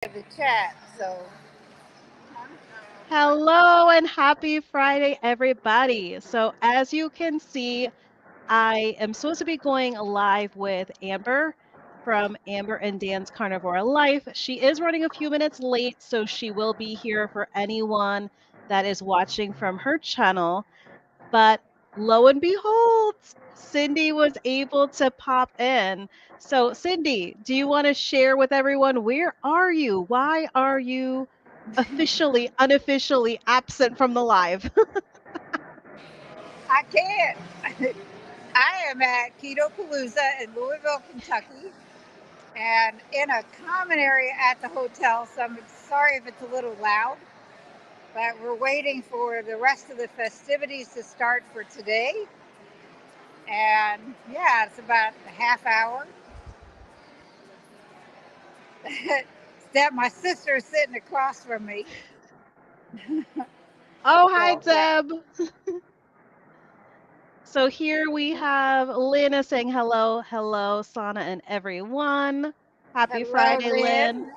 the chat. So Hello and happy Friday, everybody. So, as you can see, I am supposed to be going live with Amber from Amber and Dan's Carnivore Life. She is running a few minutes late, so she will be here for anyone that is watching from her channel. But lo and behold, Cindy was able to pop in. So, Cindy, do you want to share with everyone where are you? Why are you unofficially absent from the live? I can't. I am at Keto Palooza in Louisville, Kentucky, and in a common area at the hotel. So I'm sorry if it's a little loud, but we're waiting for the rest of the festivities to start for today. And yeah, it's about a half hour. That my sister is sitting across from me. Oh, hi, So yeah. Deb. So here we have Lynn saying hello, hello, Sana and everyone. Happy Hello, Friday, Lynn. Lynn.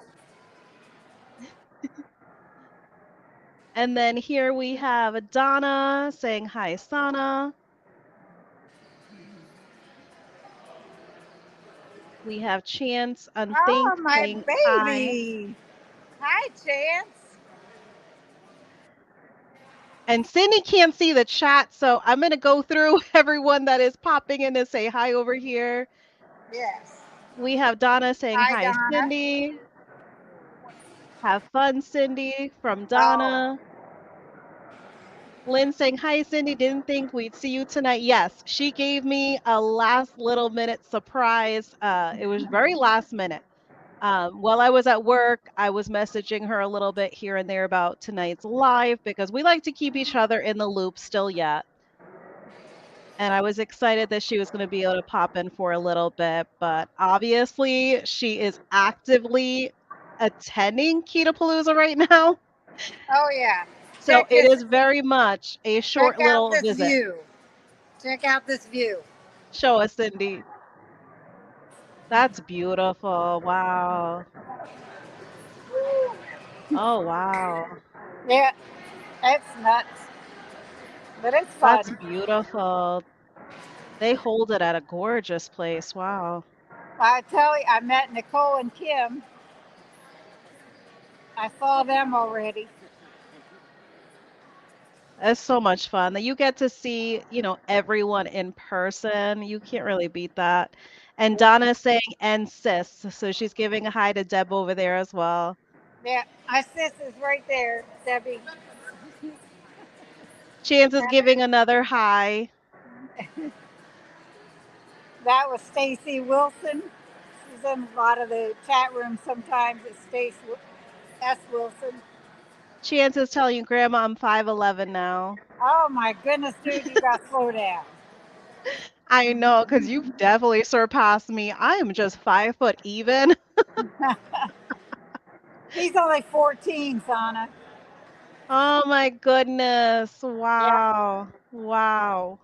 And then here we have Donna saying hi, Sana. We have Chance Oh, Unthink my saying hi. baby. Hi, Chance. And Cindy can't see the chat, so I'm going to go through everyone that is popping in to say hi over here. Yes. We have Donna saying Hi, hi, Donna. Cindy. Have fun, Cindy, from Oh, Donna. Lynn saying, hi, Cindy. Didn't think we'd see you tonight. Yes, she gave me a last little minute surprise. It was very last minute. While I was at work, I was messaging her a little bit here and there about tonight's live because we like to keep each other in the loop still yet. And I was excited that she was going to be able to pop in for a little bit, but obviously she is actively attending Ketapalooza right now. oh yeah. So Check it this. is very much a Check short out little this visit. view. Check out this view. Show us, Cindy. That's beautiful. Wow. Oh, wow. Yeah, it's nuts, but it's That's fun. beautiful. They hold it at a gorgeous place. Wow. I tell you, I met Nicole and Kim. I saw them already. It's so much fun that you get to see, everyone in person. You can't really beat that. And Donna's saying, and sis. So she's giving a hi to Deb over there as well. Yeah, my sis is right there, Debbie. Chance is giving another hi. That was Stacy Wilson. She's in a lot of the chat rooms sometimes. It's Stacy S. Wilson. Chance is telling you, Grandma, I'm 5'11" now. Oh my goodness, dude, you got to slow down. I know, because you've definitely surpassed me. I am just 5 foot even. He's only 14, Sana. Oh my goodness. Yeah, Wow. Wow.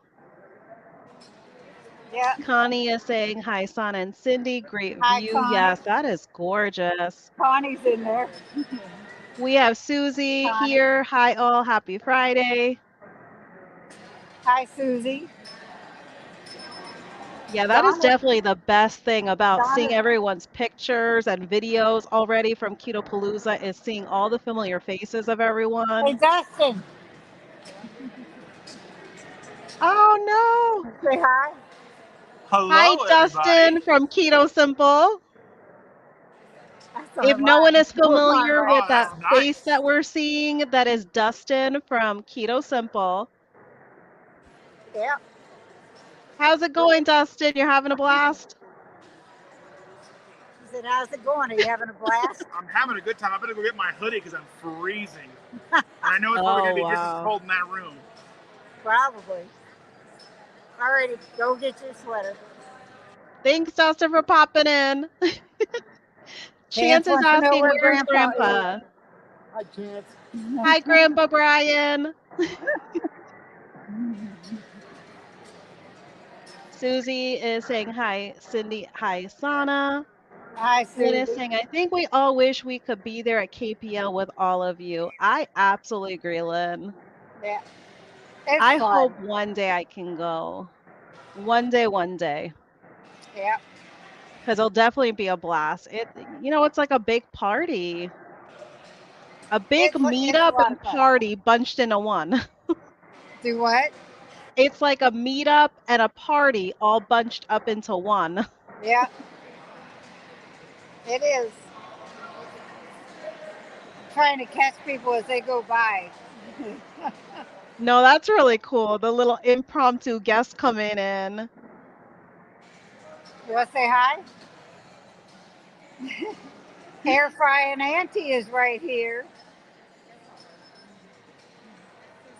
yeah. Connie is saying hi, Sana and Cindy. Great Hi, view. Connie. Yes, that is gorgeous. Connie's in there. We have Susie Connie. here. Hi, all. Happy Friday. Hi, Susie. Yeah, that is Donna. definitely the best thing about seeing Donna. everyone's pictures and videos already from Keto Palooza is seeing all the familiar faces of Hey, everyone. Dustin. Oh no. Say hi. Hi, Hello, Dustin everybody. from Keto Simple. That's our If no one line. is We're on familiar right with Oh, that that's now. face nice. that we're seeing, that is Dustin from Keto Simple. Yeah. How's it going, Dustin? You're having a blast? He said, how's it going? Are you having a blast? I'm having a good time. I better go get my hoodie because I'm freezing. And I know it's probably Oh, going to be just as wow. cold in that room. Probably. Alrighty, go get your sweater. Thanks, Dustin, for popping in. Chance Chance is wants to know asking, where where's Grandpa is. Grandpa? Hi, Chance. Hi, Grandpa Brian. Susie is saying hi, Cindy. Hi, Sana. Hi, Lynn is Susie. saying, I think we all wish we could be there at KPL with all of you. I absolutely agree, Lynn. Yeah, it's I fun. hope one day I can go. One day. Yeah, Because it'll definitely be a blast. It's like a big party. A big it's a meetup lot and of fun. party bunched into one. Do what? It's like a meetup and a party all bunched up into one. Yeah, it is. Trying to catch people as they go by. No, that's really cool. The little impromptu guests coming in. You want to say hi? Air frying Auntie is right here.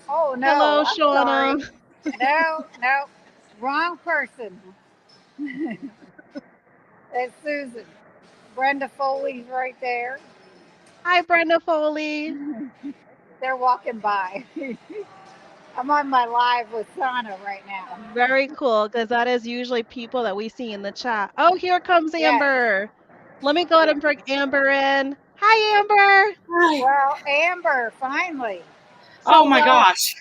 Oh no, Hello, I'm Shauna. sorry. No, no, wrong person. It's Susan. Brenda Foley's right there. Hi, Brenda Foley. They're walking by. I'm on my live with Sana right now. Very cool, because that is usually people that we see in the chat. Oh, here comes Yes. Amber. Let me go ahead and bring Amber in. Hi, Amber. Hi. Well, Amber, finally. Oh So my gosh.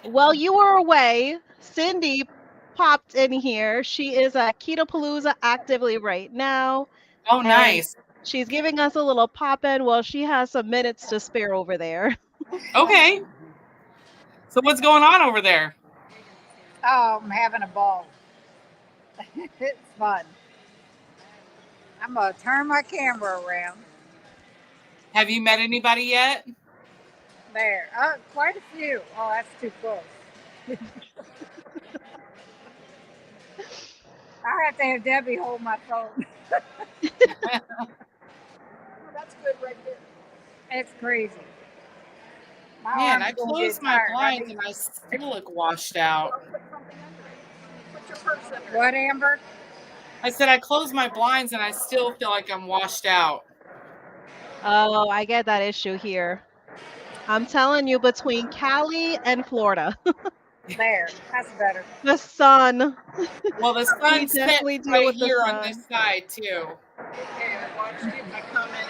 while you were away, Cindy popped in here. She is at Keto Palooza actively right now, Oh, and nice. she's giving us a little pop in while she has some minutes to spare over there. Okay. So what's going on over there? Oh, I'm having a ball. It's fun. I'm going to turn my camera around. Have you met anybody yet? There. Oh, quite a few. Oh, that's too close. I have to have Debbie hold my phone. That's good right there. It's crazy. My Man, I arm's going to closed get my tired. blinds and I still look washed out. What, Amber? I said I closed my blinds and I still feel like I'm washed out. Oh, I get that issue here. I'm telling you, between Cali and Florida, There. That's better. the sun. Well, the We sun sets definitely deal right with the here on this sun. side too. Okay, I watched it. I commented.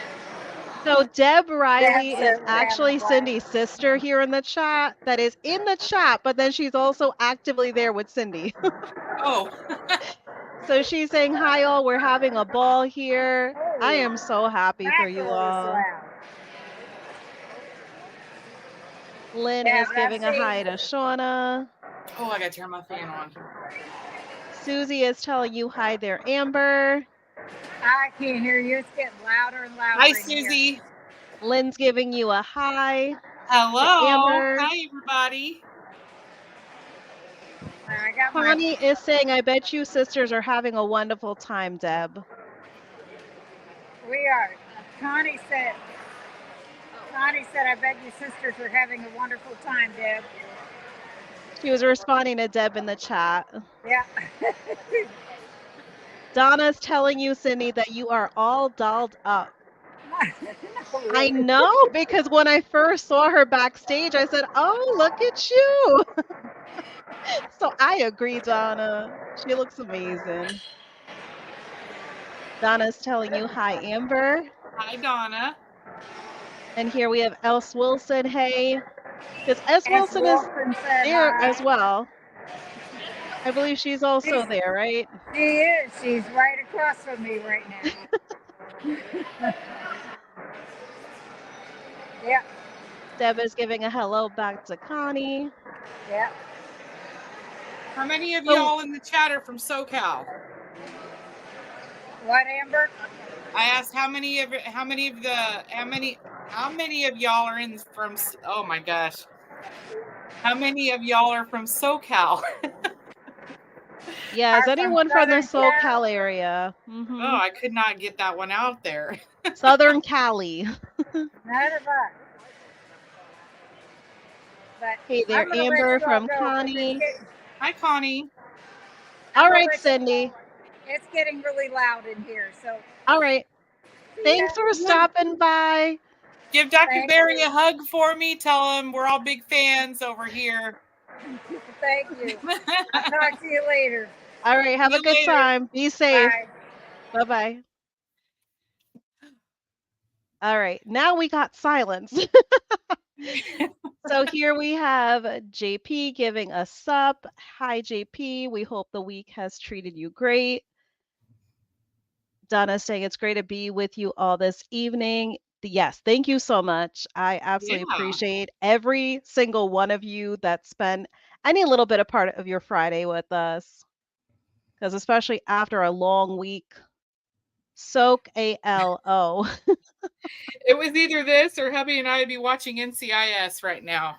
So Deb Deb Riley is said we're having a actually blast. Cindy's sister here in the chat. That is in the chat, but then she's also actively there with Cindy. Oh, So she's saying, hi all, we're having a ball here. I Holy am so happy for you mackerel is all. loud. Lynn Yeah, is but I've giving a seen hi to Shauna. I gotta turn my fan on. Susie is telling you hi there, Amber. I can't hear you. It's getting louder and louder Hi, in here. Susie. Lynn's giving you a hi to Hello. Amber. Hi, everybody. I got my. Connie is saying, I bet you sisters are having a wonderful time, Deb. We are. Connie said. Connie said, "I bet you sisters are having a wonderful time, Deb." She was responding to Deb in the chat. Yeah. Donna's telling you, Cindy, that you are all dolled up. No, I really. know, because when I first saw her backstage, I said, oh, look at you. So I agree, Donna. She looks amazing. Donna's telling you, hi, Amber. Hi, Donna. And here we have Else Wilson. Hey, because S. S. Wilson is Wilson said there as hi. well. I believe she's also there, right? She is. She's right across from me right now. Yeah. Deb is giving a hello back to Connie. Yeah. How many of So, y'all in the chat are from SoCal? What, Amber? I asked how many of y'all are in from, oh my gosh. How many of y'all are from SoCal? yeah, is Are from anyone from the Southern SoCal Cal? area? Oh, I could not get that one out there. Southern Cali. None of us. But Hey there, I'm gonna let Amber you all from go because Connie. Hi, Connie. All right, Cindy. It's getting really loud in here. So All right. Thanks for stopping by. Give Dr. Thank Barry you. a hug for me. Tell him we're all big fans over here. Thank you. I'll talk to you later. All right. Have See a you good later. time. Be safe. Bye. Bye bye. All right, now we got silence. So here we have JP giving us sup. Hi, JP. We hope the week has treated you great. Donna saying it's great to be with you all this evening. Yes, thank you so much. I absolutely Yeah. appreciate every single one of you that spent any little bit of part of your Friday with us. Because especially after a long week, soak ALO. It was either this or hubby and I would be watching NCIS right now.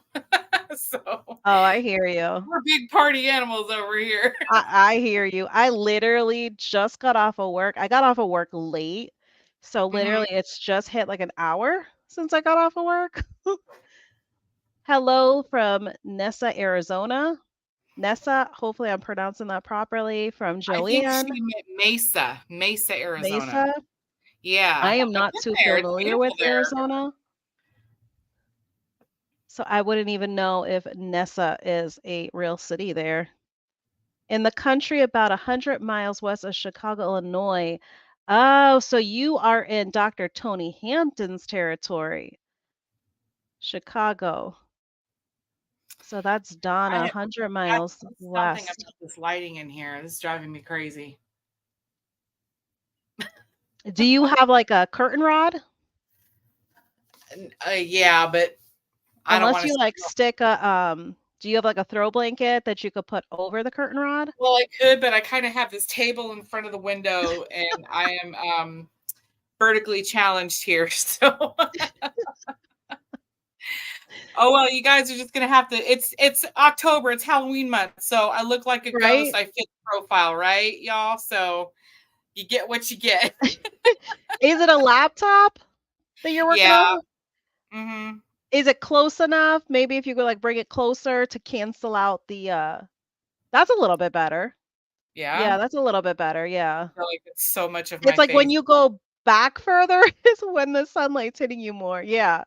So Oh, I hear you. we're big party animals over here. I hear you. I literally just got off of work. I got off of work late. So Mhm. literally it's just hit like an hour since I got off of work. Hello from Nessa, Arizona. Nessa, hopefully I'm pronouncing that properly, from I think she Joanne. meant Mesa, Arizona. Mesa. Yeah, I am I've not been too there. It's familiar beautiful with there. Arizona, so I wouldn't even know if Nessa is a real city there. In the country about 100 miles west of Chicago, Illinois. Oh, so you are in Dr. Tony Hampton's territory, Chicago. So that's Donna, I 100 got miles something west. about this lighting in here. This is driving me crazy. Do you have like a curtain rod? Yeah, but I don't Unless want you to. like stick a do you have like a throw blanket that you could put over the curtain rod? Well, I could, but I kind of have this table in front of the window, and I am vertically challenged here. So, oh well, you guys are just gonna have to. It's October. It's Halloween month, so I look like a ghost. Right? I fit the profile, right, y'all? So you get what you get. Is it a laptop that you're working Yeah. on? Mm-hmm. Is it close enough? Maybe if you could like bring it closer to cancel out the that's a little bit better. Yeah. Yeah, that's a little bit better. Yeah. I feel like it's so much of It's my like when face. you go back further is when the sunlight's hitting you more. Yeah.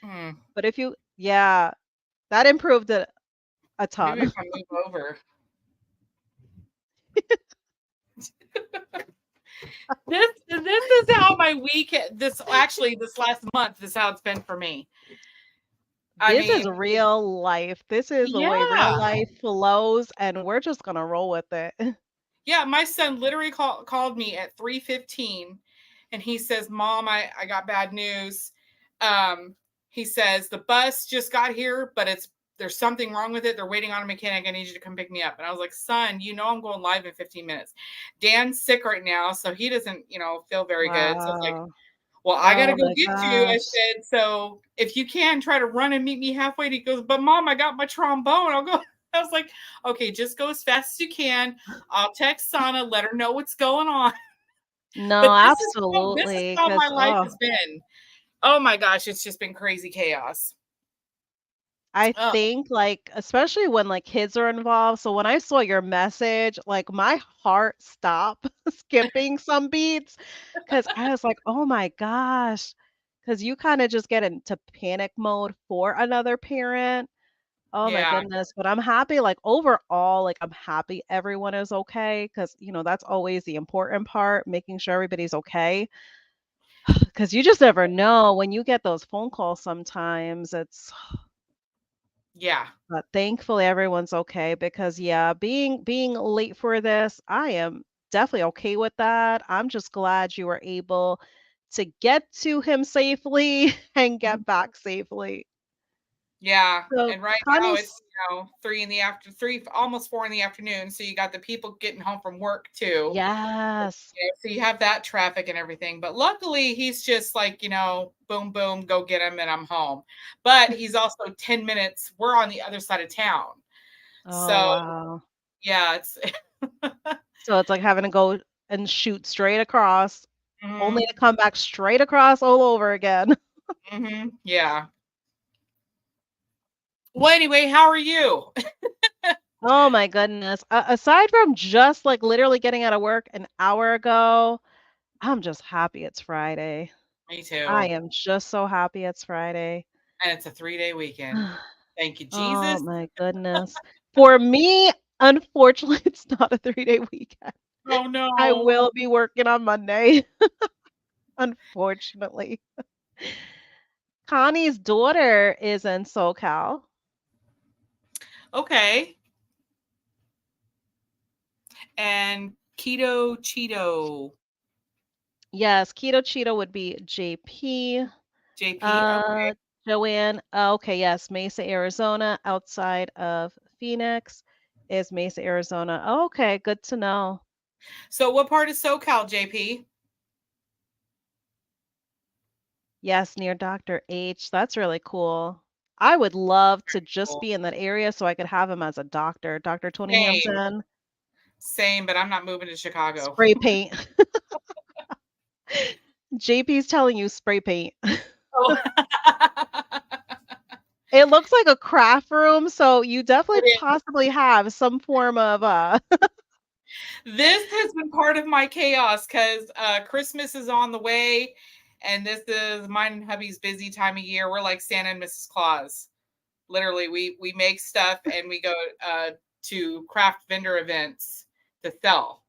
Hmm. But if you yeah, that improved it a Maybe if ton. I move over. This is how my week. This last month this is how it's been for me. I This is mean, real life. This is the way real yeah. life flows, and we're just gonna roll with it. Yeah, my son literally called me at 3:15 and he says, "Mom, I got bad news." He says, "The bus just got here, but there's something wrong with it. They're waiting on a mechanic. I need you to come pick me up." And I was like, "Son, you know I'm going live in 15 minutes. Dan's sick right now, so he doesn't, feel very good." So it's like, Wow. "Well, I got to Oh go my get you." I gosh. said, "So if you can, try to run and meet me halfway." And he goes, "But Mom, I got my trombone. I'll go." I was like, "Okay, just go as fast as you can. I'll text Sana, let her know what's going on." But No, this is absolutely. how my Because life oh, has been. Oh my gosh, it's just been crazy chaos. I Oh, think like especially when like kids are involved. So when I saw your message, like my heart stopped skipping some beats because I was like, oh my gosh. Because you kind of just get into panic mode for another parent. Oh my yeah, goodness, but I'm happy, like, overall, like, I'm happy everyone is okay, because that's always the important part, making sure everybody's okay. Because you just never know when you get those phone calls sometimes, it's yeah, but thankfully everyone's okay because, yeah, being late for this, I am definitely okay with that. I'm just glad you were able to get to him safely and get back safely. yeah. So, And right now it's Connie's 3, almost 4 in the afternoon. So you got the people getting home from work too. yes. So you have that traffic and everything. But luckily, he's just like, boom, boom, go get him, and I'm home. But he's also 10 minutes. We're on the other side of town. Oh, So wow. yeah, it's So it's like having to go and shoot straight across, only hmm to come back straight across all over again. yeah. Well, anyway, how are you? Oh my goodness. Aside from just like literally getting out of work an hour ago, I'm just happy it's Friday. Me I too. am just so happy it's Friday. And it's a 3-day weekend. Thank you, Oh Jesus. my goodness. For me, unfortunately, it's not a 3-day weekend. Oh I no. will be working on Monday, unfortunately. Connie's daughter is in SoCal. Okay. And Keto Cheeto. Yes, Keto Cheeto would be JP. JP. Okay. Joanne, okay, yes, Mesa, Arizona, outside of Phoenix is Mesa, Arizona. Okay, good to know. So what part of SoCal, JP? Yes, near Dr. H. That's really cool. I would love to just Cool. be in that area so I could have him as a doctor. Dr. Tony Same. Hampton, Same, but I'm not moving to Chicago. spray paint. JP's telling you spray paint. Oh. It looks like a craft room, so you definitely It is. possibly have some form of This has been part of my chaos because Christmas is on the way, and this is mine and hubby's busy time of year. We're like Santa and Mrs. Claus. Literally, we make stuff and we go to craft vendor events to sell.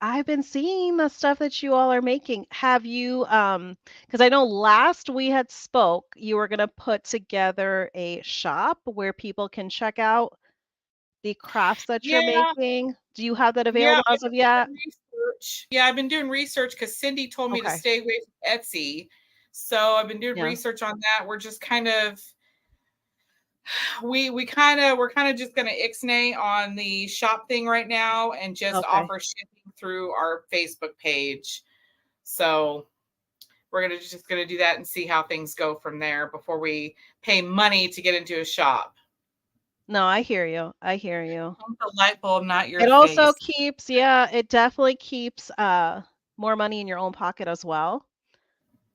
I've been seeing the stuff that you all are making. Have you because I know last we had spoke, you were gonna put together a shop where people can check out the crafts that you're Yeah, making. Do you have that yeah. available as of yet? Research. Yeah, I've been doing research because Cindy told me to Okay. stay away from Etsy. So I've been doing Yeah. research on that. We're just kind of we're kind of just gonna ixnay on the shop thing right now and just Okay. offer shipping through our Facebook page. So we're just gonna do that and see how things go from there before we pay money to get into a shop. No, I hear you. I hear you. The light bulb, not your It also face. keeps, yeah, it definitely keeps more money in your own pocket as well.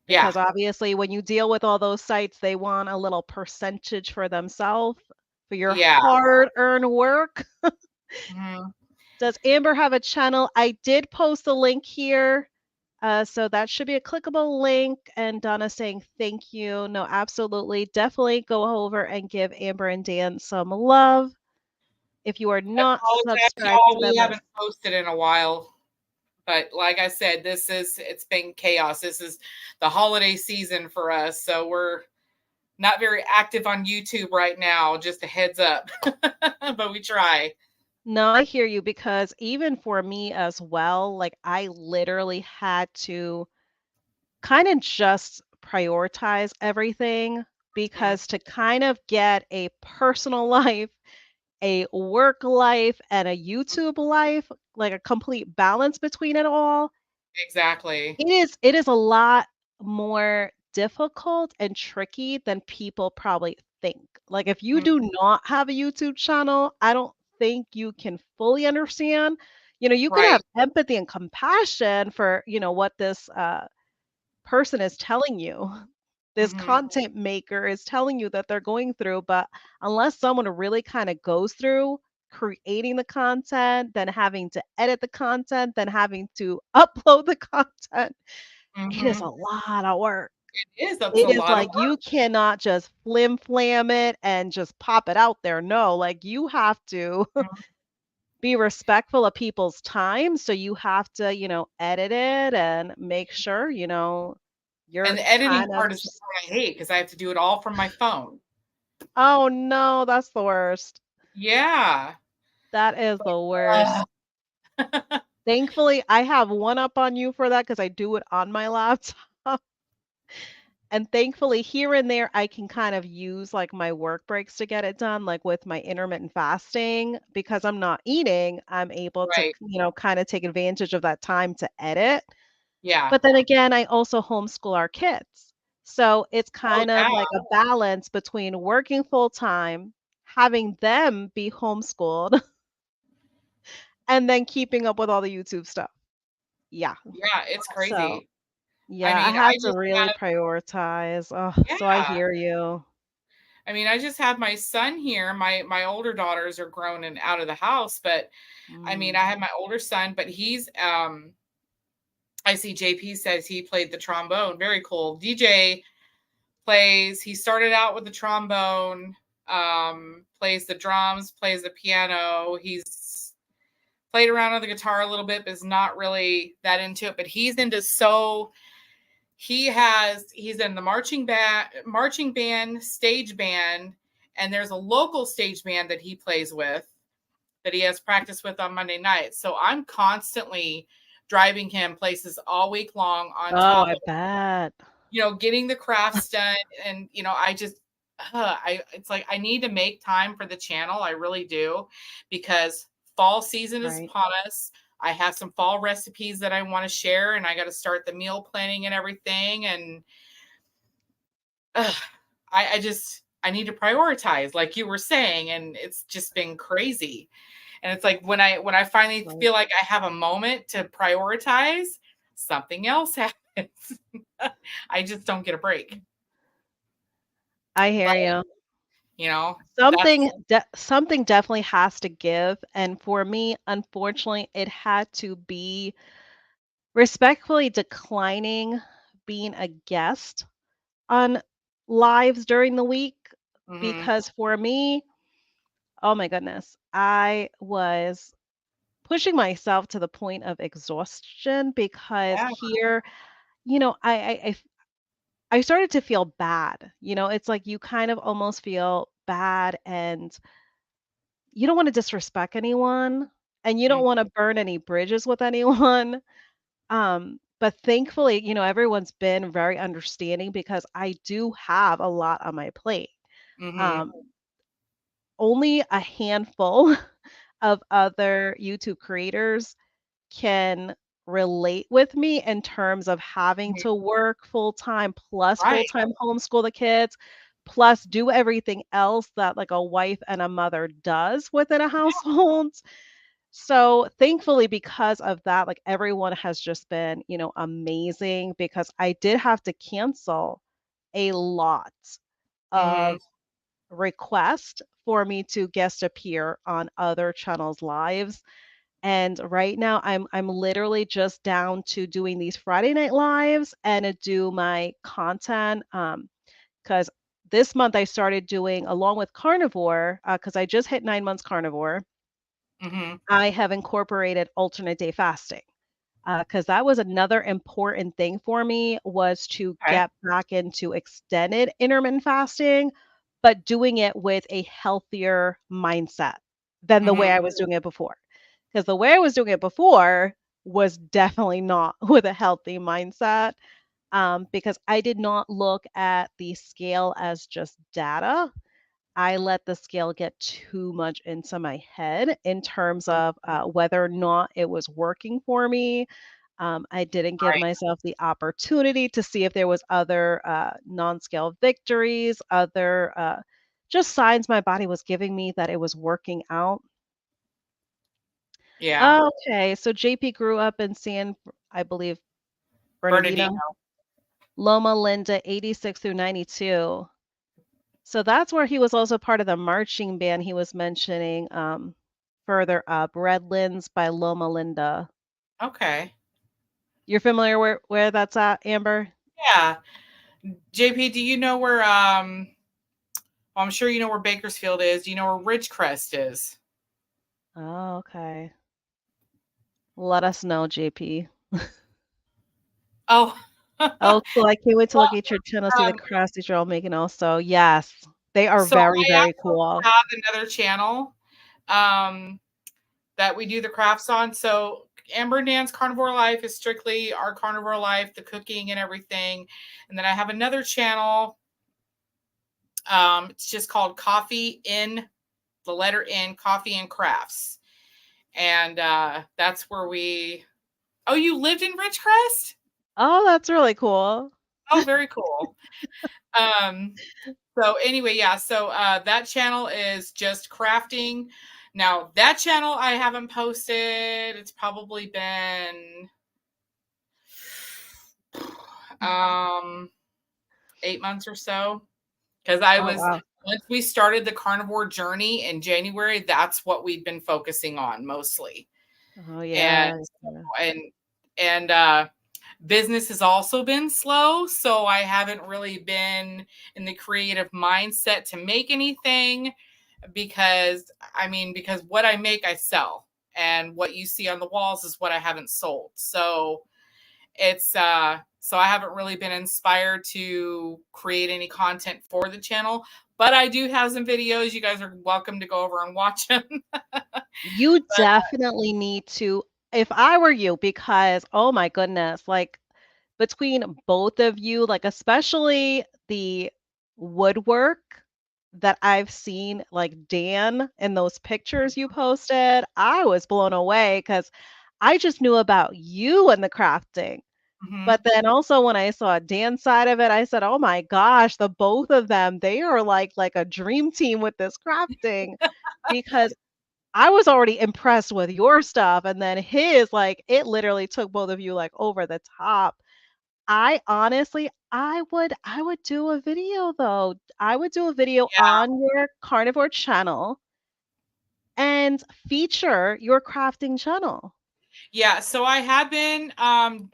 Yeah. Because obviously when you deal with all those sites, they want a little percentage for themselves for your Yeah. hard-earned work. Mhm. Does Amber have a channel? I did post a link here. So that should be a clickable link. And Donna saying thank you. No, absolutely. Definitely go over and give Amber and Dan some love. If you are I not apologize, subscribed to y'all. We them, haven't posted in a while. But like I said, it's been chaos. This is the holiday season for us. So we're not very active on YouTube right now, just a heads up. But we try. no, I hear you because even for me as well, like I literally had to kind of just prioritize everything Mhm. because to kind of get a personal life, a work life, and a YouTube life, like a complete balance between it all, Exactly. it is a lot more difficult and tricky than people probably think. Like if you Mhm. do not have a YouTube channel, I don't think you can fully understand. You can have Right. empathy and compassion for, what this person is telling you. This Mhm. content maker is telling you that they're going through, but unless someone really kind of goes through creating the content, then having to edit the content, then having to upload the content, it is a Mhm. lot of work. It is. That's a It is lot of like work. you cannot just flim flam it and just pop it out there. No, like you have to Mhm. be respectful of people's time. So you have to, edit it and make sure, And you're the editing kind of part is the part I hate because I have to do it all from my phone. oh no, that's the worst. Yeah. That is It's the like, worst. Thankfully, I have one up on you for that because I do it on my laptop. And thankfully, here and there, I can kind of use like my work breaks to get it done, like with my intermittent fasting, because I'm not eating, I'm able to, right. kind of take advantage of that time to edit. Yeah. But then again, I also homeschool our kids. So it's Oh, kind of yeah. like a balance between working full time, having them be homeschooled, and then keeping up with all the YouTube stuff. Yeah. Yeah. It's So, crazy. I yeah, I mean, have to really prioritize. Oh, so I yeah. hear you. I mean, I just have my son here. My older daughters are grown and out of the house, but I mean, Mm. I have my older son, but he's I see JP says he played the trombone. Very cool. DJ plays, he started out with the trombone, plays the drums, plays the piano. He's played around on the guitar a little bit, but is not really that into it. But he's into he's in the marching band, stage band, and there's a local stage band that he plays with, that he has practice with on Monday nights. So I'm constantly driving him places all week long on Oh, top I of, bet. getting the crafts done. And, I just, it's like, I need to make time for the channel. I really do, because fall season is Right. upon us. I have some fall recipes that I want to share, and I got to start the meal planning and everything. And I need to prioritize, like you were saying, and it's just been crazy. And it's like when I finally Right. feel like I have a moment to prioritize, something else happens. I just don't get a break. I hear But, you. that's Something definitely has to give, and for me, unfortunately, it had to be respectfully declining being a guest on lives during the week, mhm. because for me, oh my goodness, I was pushing myself to the point of exhaustion because Yeah. here, you know, I started to feel bad. It's like you kind of almost feel bad, and you don't want to disrespect anyone, and you don't Mm, want to burn any bridges with anyone. But thankfully, everyone's been very understanding because I do have a lot on my plate. mhm. Um, Only a handful of other YouTube creators can relate with me in terms of having Mhm. to work full time plus full Right. time homeschool the kids, plus do everything else that like a wife and a mother does within a household. So thankfully, because of that, like everyone has just been, amazing, because I did have to cancel a lot Mhm. of requests for me to guest appear on other channels' lives. And right now I'm literally just down to doing these Friday night lives and to do my content. Because this month I started doing along with carnivore, because I just hit 9 months carnivore. Mhm. I have incorporated alternate day fasting, because that was another important thing for me, was to Okay. get back into extended intermittent fasting, but doing it with a healthier mindset than the way Mhm. I was doing it before. Because the way I was doing it before was definitely not with a healthy mindset, because I did not look at the scale as just data. I let the scale get too much into my head in terms of whether or not it was working for me. I didn't give Right. myself the opportunity to see if there was other non-scale victories, other just signs my body was giving me that it was working out. Yeah. Okay, so JP grew up in I believe, Bernardino, Bernardino. Loma Linda, 86 through 92. So that's where he was also part of the marching band he was mentioning, further up, Redlands by Loma Linda. Okay. You're familiar where that's at, Amber? Yeah. JP, do you know where well, I'm sure you know where Bakersfield is. Do you know where Ridgecrest is? Oh, okay. Let us know, JP. Oh. Oh, cool. I can't wait to look Well, at your channel, see the um, crafts that you're all making also. Yes, they are so very, I very also cool. have another channel um, that we do the crafts on. So Amber and Dan's Carnivore Life is strictly our carnivore life, the cooking and everything. And then I have another channel. It's just called Coffee in the letter N, Coffee and Crafts. And that's where oh, you lived in Ridgecrest? Oh, that's really cool. Oh, very cool. Um, So anyway, yeah. So that channel is just crafting. Now that channel I haven't posted. It's probably been um 8 months or so. Because Oh, wow. once we started the carnivore journey in January, that's what we've been focusing on mostly. Oh, And yeah. Yeah. and and business has also been slow. So I haven't really been in the creative mindset to make anything. Because what I make, I sell, and what you see on the walls is what I haven't sold. So it's So I haven't really been inspired to create any content for the channel, but I do have some videos. You guys are welcome to go over and watch them. You definitely need to, if I were you, because oh my goodness, like between both of you, like especially the woodwork that I've seen, like Dan in those pictures you posted, I was blown away because I just knew about you and the crafting. Mhm. But then also when I saw Dan's side of it, I said, "Oh my gosh, the both of them, they are like a dream team with this crafting." Because I was already impressed with your stuff, and then his, like, it literally took both of you, like, over the top. I honestly I would do a video, though. I would do a video Yeah. on your carnivore channel and feature your crafting channel. Yeah, so I have been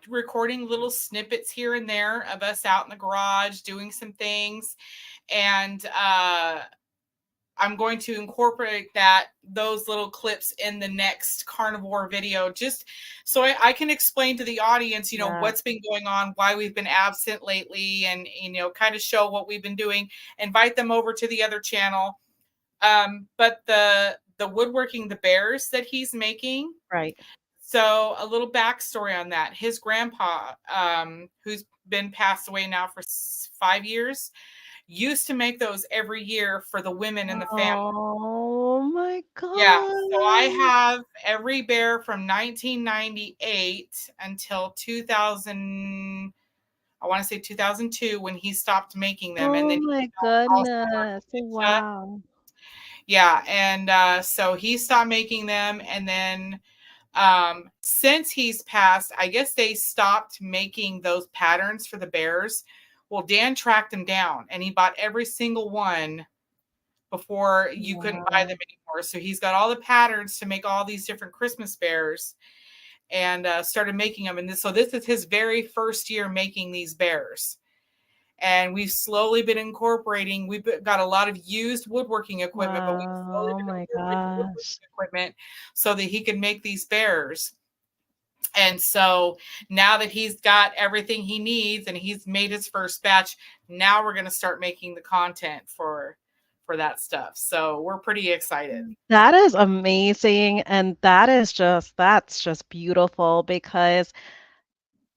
recording little snippets here and there of us out in the garage doing some things, and I'm going to incorporate those little clips in the next carnivore video, just so I can explain to the audience, Yeah, what's been going on, why we've been absent lately, and kind of show what we've been doing. Invite them over to the other channel. But the woodworking, the bears that he's making. right. So a little backstory on that. His grandpa, who's been passed away now for 5 years, used to make those every year for the women in the family. Oh my Yeah. So I god. have every bear from 1998 until 2000. I want to say 2002 when he stopped making them, and Oh then he my also worked goodness. with ChitChat. Wow. Yeah, and so he stopped making them, and then since he's passed, I guess they stopped making those patterns for the bears. Well, Dan tracked him down, and he bought every single one before you couldn't buy Wow. them anymore. So he's got all the patterns to make all these different Christmas bears, and started making them. And so this is his very first year making these bears. And we've slowly been incorporating. We've got a lot of used woodworking equipment, but we've slowly Wow. Oh been my incorporating woodworking gosh. equipment so that he can make these bears. And so now that he's got everything he needs and he's made his first batch, now we're going to start making the content for that stuff. So we're pretty excited. That is amazing, and that's just beautiful because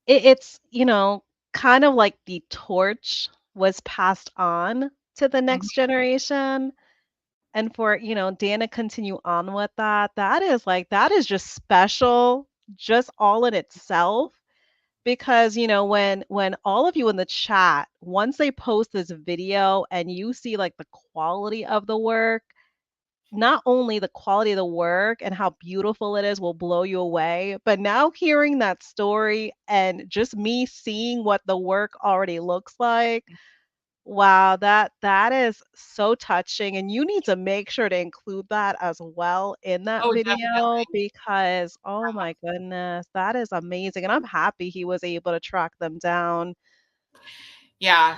it's, kind of like the torch was passed on to the Mhm. next generation, and for, Dan to continue on with that, that is just special, just all in itself, because, when all of you in the chat, once they post this video and you see, like, the quality of the work, not only the quality of the work and how beautiful it is will blow you away, but now hearing that story and just me seeing what the work already looks like, wow, that is so touching, and you need to make sure to include that as well in that Oh, video definitely. because, oh my goodness, that is amazing, and I'm happy he was able to track them down. Yeah,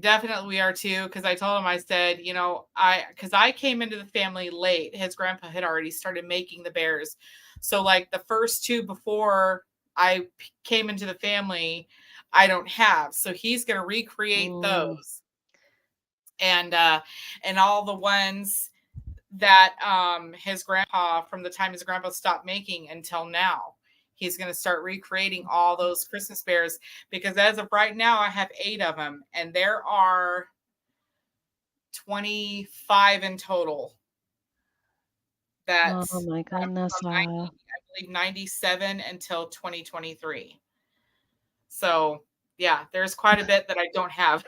definitely we are too. Because I told him, I said, because I came into the family late. His grandpa had already started making the bears, so like the first two before came into the family, I don't have. So he's going to recreate Mm, those, and all the ones that his grandpa, from the time his grandpa stopped making until now. He's going to start recreating all those Christmas bears, because as of right now, I have 8 of them, and there are 25 in total. oh That's my goodness, from 90, wow. I believe 97 until 2023. So yeah, there's quite a bit that I don't have.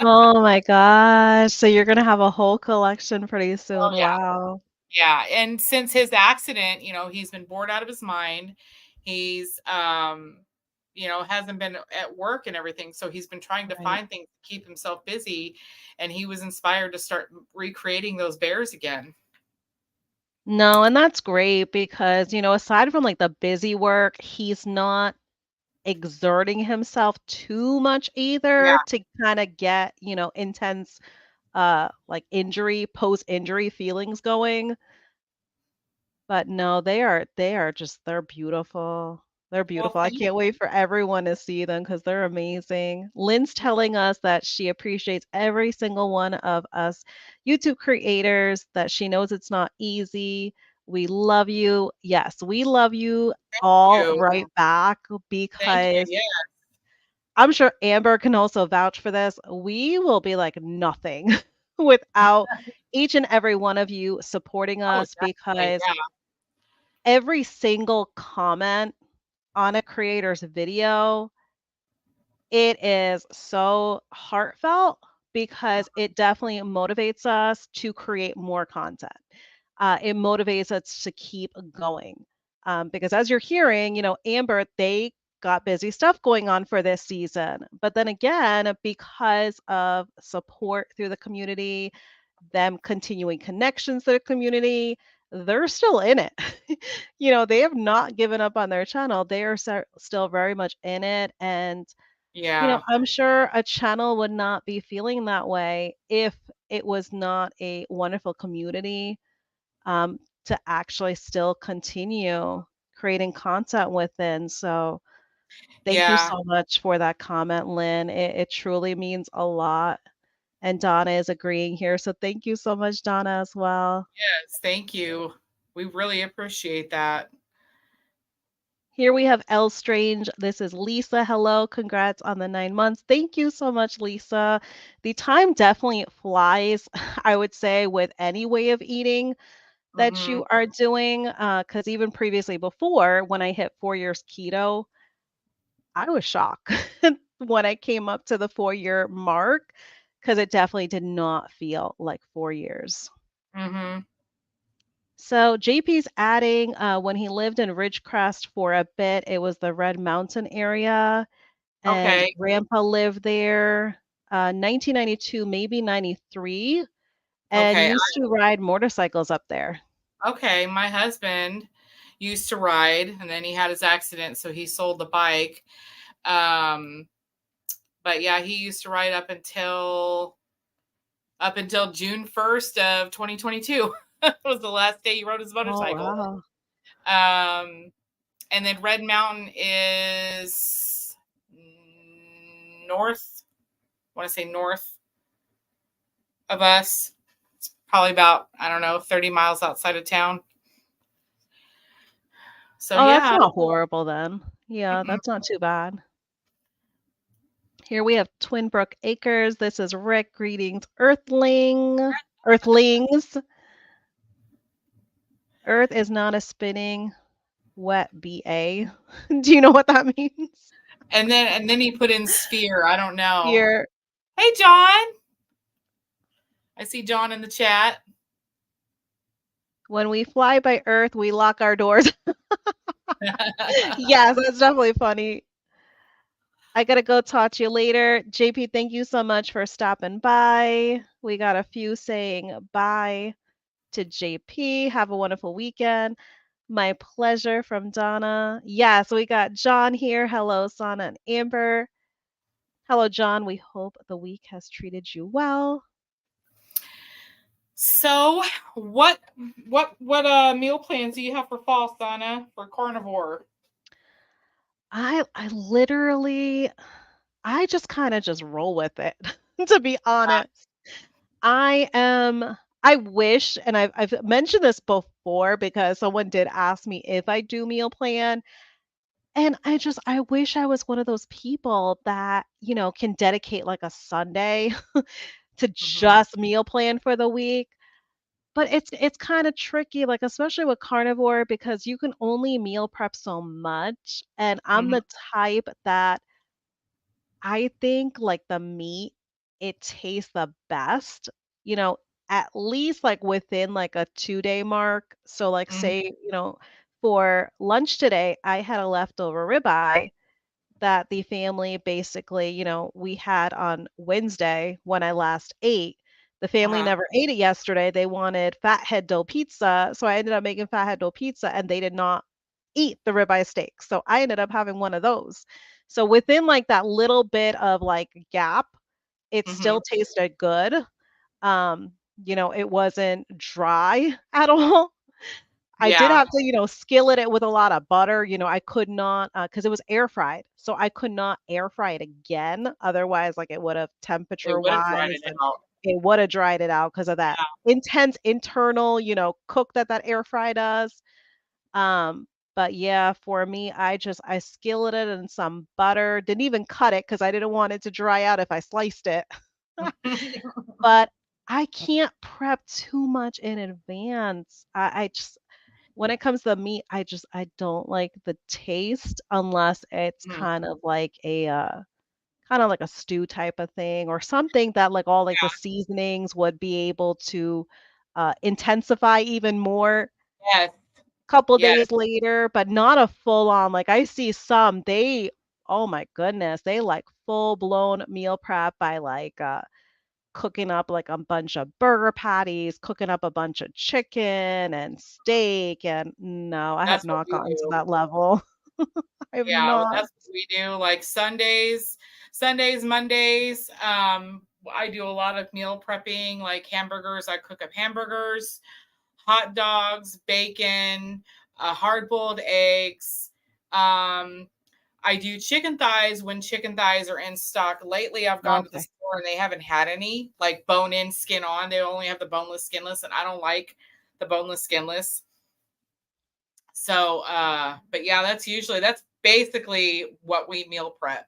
Oh my gosh, so you're gonna have a whole collection pretty Oh soon, yeah. wow. Yeah, and since his accident, he's been bored out of his mind. He's hasn't been at work and everything, so he's been trying to Right. find things to keep himself busy, and he was inspired to start recreating those bears again. No, and that's great because, aside from like the busy work, he's not exerting himself too much either Yeah. to kind of get, intense like post-injury feelings going. But no, they're beautiful. They're Well, beautiful. I thank can't wait for everyone to see them because they're amazing. Lynn's telling us that she appreciates every single one of us YouTube creators, that she knows it's not easy. We love you. Yes, we love you all you. right back Thank you. because Yeah. I'm sure Amber can also vouch for this. We will be like nothing without each and every one of you supporting Oh, us definitely. because Yeah. every single comment on a creator's video, it is so heartfelt because it definitely motivates us to create more content. It motivates us to keep going. Because as you're hearing, Amber, they got busy stuff going on for this season. But then again, because of support through the community, them continuing connections to the community, they're still in it. They have not given up on their channel. They are still very much in it. And Yeah. I'm sure a channel would not be feeling that way if it was not a wonderful community to actually still continue creating content within. So thank you Yeah. so much for that comment, Lynn. It truly means a lot. And Donna is agreeing here. So thank you so much, Donna, as well. Yes. Thank you. We really appreciate that. Here we have L Strange. This is Lisa. Hello. Congrats on the 9 months. Thank you so much, Lisa. The time definitely flies, I would say, with any way of eating that Hmm. you are doing. Because even previously, before when I hit 4 years keto, I was shocked when I came up to the 4 year mark because it definitely did not feel like 4 years. Hmm. So JP's adding when he lived in Ridgecrest for a bit, it was the Red Mountain area, and Okay. grandpa lived there 1992, maybe 93, and Okay. used to ride motorcycles up there. Okay. My husband used to ride and then he had his accident. So he sold the bike. Um, but yeah, he used to ride up until June 1st of 2022. Was the last day he rode his Oh, motorcycle. wow. And then Red Mountain is north. I want to say north of us. It's probably about, I don't know, 30 miles outside of town. So Oh, that's yeah. not horrible then. Yeah, Mm-mm. that's not too bad. Here we have Twin Brook Acres. This is Rick. Greetings, Earthlings. Earth is not a spinning wet BA. Do you know what that means? And then he put in sphere. I don't know. Here, Hey John. I see John in the chat. when we fly by Earth, we lock our doors. Yes, that's definitely funny. I gotta go talk to you later. JP, thank you so much for stopping by. We got a few saying bye to JP. Have a wonderful weekend. My pleasure from Donna. Yes, we got John here. Hello, Sana and Amber. Hello, John. We hope the week has treated you well. So what meal plans do you have for fall, Sana, for carnivore? I literally I just kind of just roll with it, to be honest. I wish, and I've mentioned this before because someone did ask me if I do meal plan. And I wish I was one of those people that, can dedicate like a Sunday to Mm-hmm. just meal plan for the week. But it's kind of tricky, like especially with carnivore, because you can only meal prep so much. And I'm Mm-hmm. the type that I think like the meat, it tastes the best, you know, at least like within like a 2 day mark. So like Mm-hmm. say, for lunch today, I had a leftover ribeye that the family basically, we had on Wednesday when I last ate. The family Uh-huh. never ate it yesterday. They wanted fathead dough pizza. So I ended up making fathead dough pizza and they did not eat the ribeye steak. So I ended up having one of those. So within like that little bit of like gap, it Mm-hmm. still tasted good. It wasn't dry at all. I did Yeah, have to, skillet it with a lot of butter. I could not, because it was air fried. So I could not air fry it again. Otherwise, like it would have it temperature would have dried wise it and out. it would have dried it out because of that Yeah. intense internal, cook that air fry does. Um, but yeah, for me, I skilleted in some butter. Didn't even cut it because I didn't want it to dry out if I sliced it. But I can't prep too much in advance. I just when it comes to meat, I don't like the taste unless it's Mm, kind of like a stew type of thing or something that like all like the yeah. seasonings would be able to intensify even more Yes. couple Yes. days later, but not a full on like I see some they oh my goodness, they like full blown meal prep by like cooking up like a bunch of burger patties, cooking up a bunch of chicken and steak. And no, I have That's what not we gotten to do. that level. I have Yeah, well, not. that's what we do. Like Sundays, Mondays. I do a lot of meal prepping, like hamburgers. I cook up hamburgers, hot dogs, bacon, hard-boiled eggs. Um, I do chicken thighs when chicken thighs are in stock. Lately, I've gone to the Okay. store and they haven't had any, like bone in, skin on. They only have the boneless, skinless, and I don't like the boneless, skinless. So, but yeah, that's basically what we meal prep.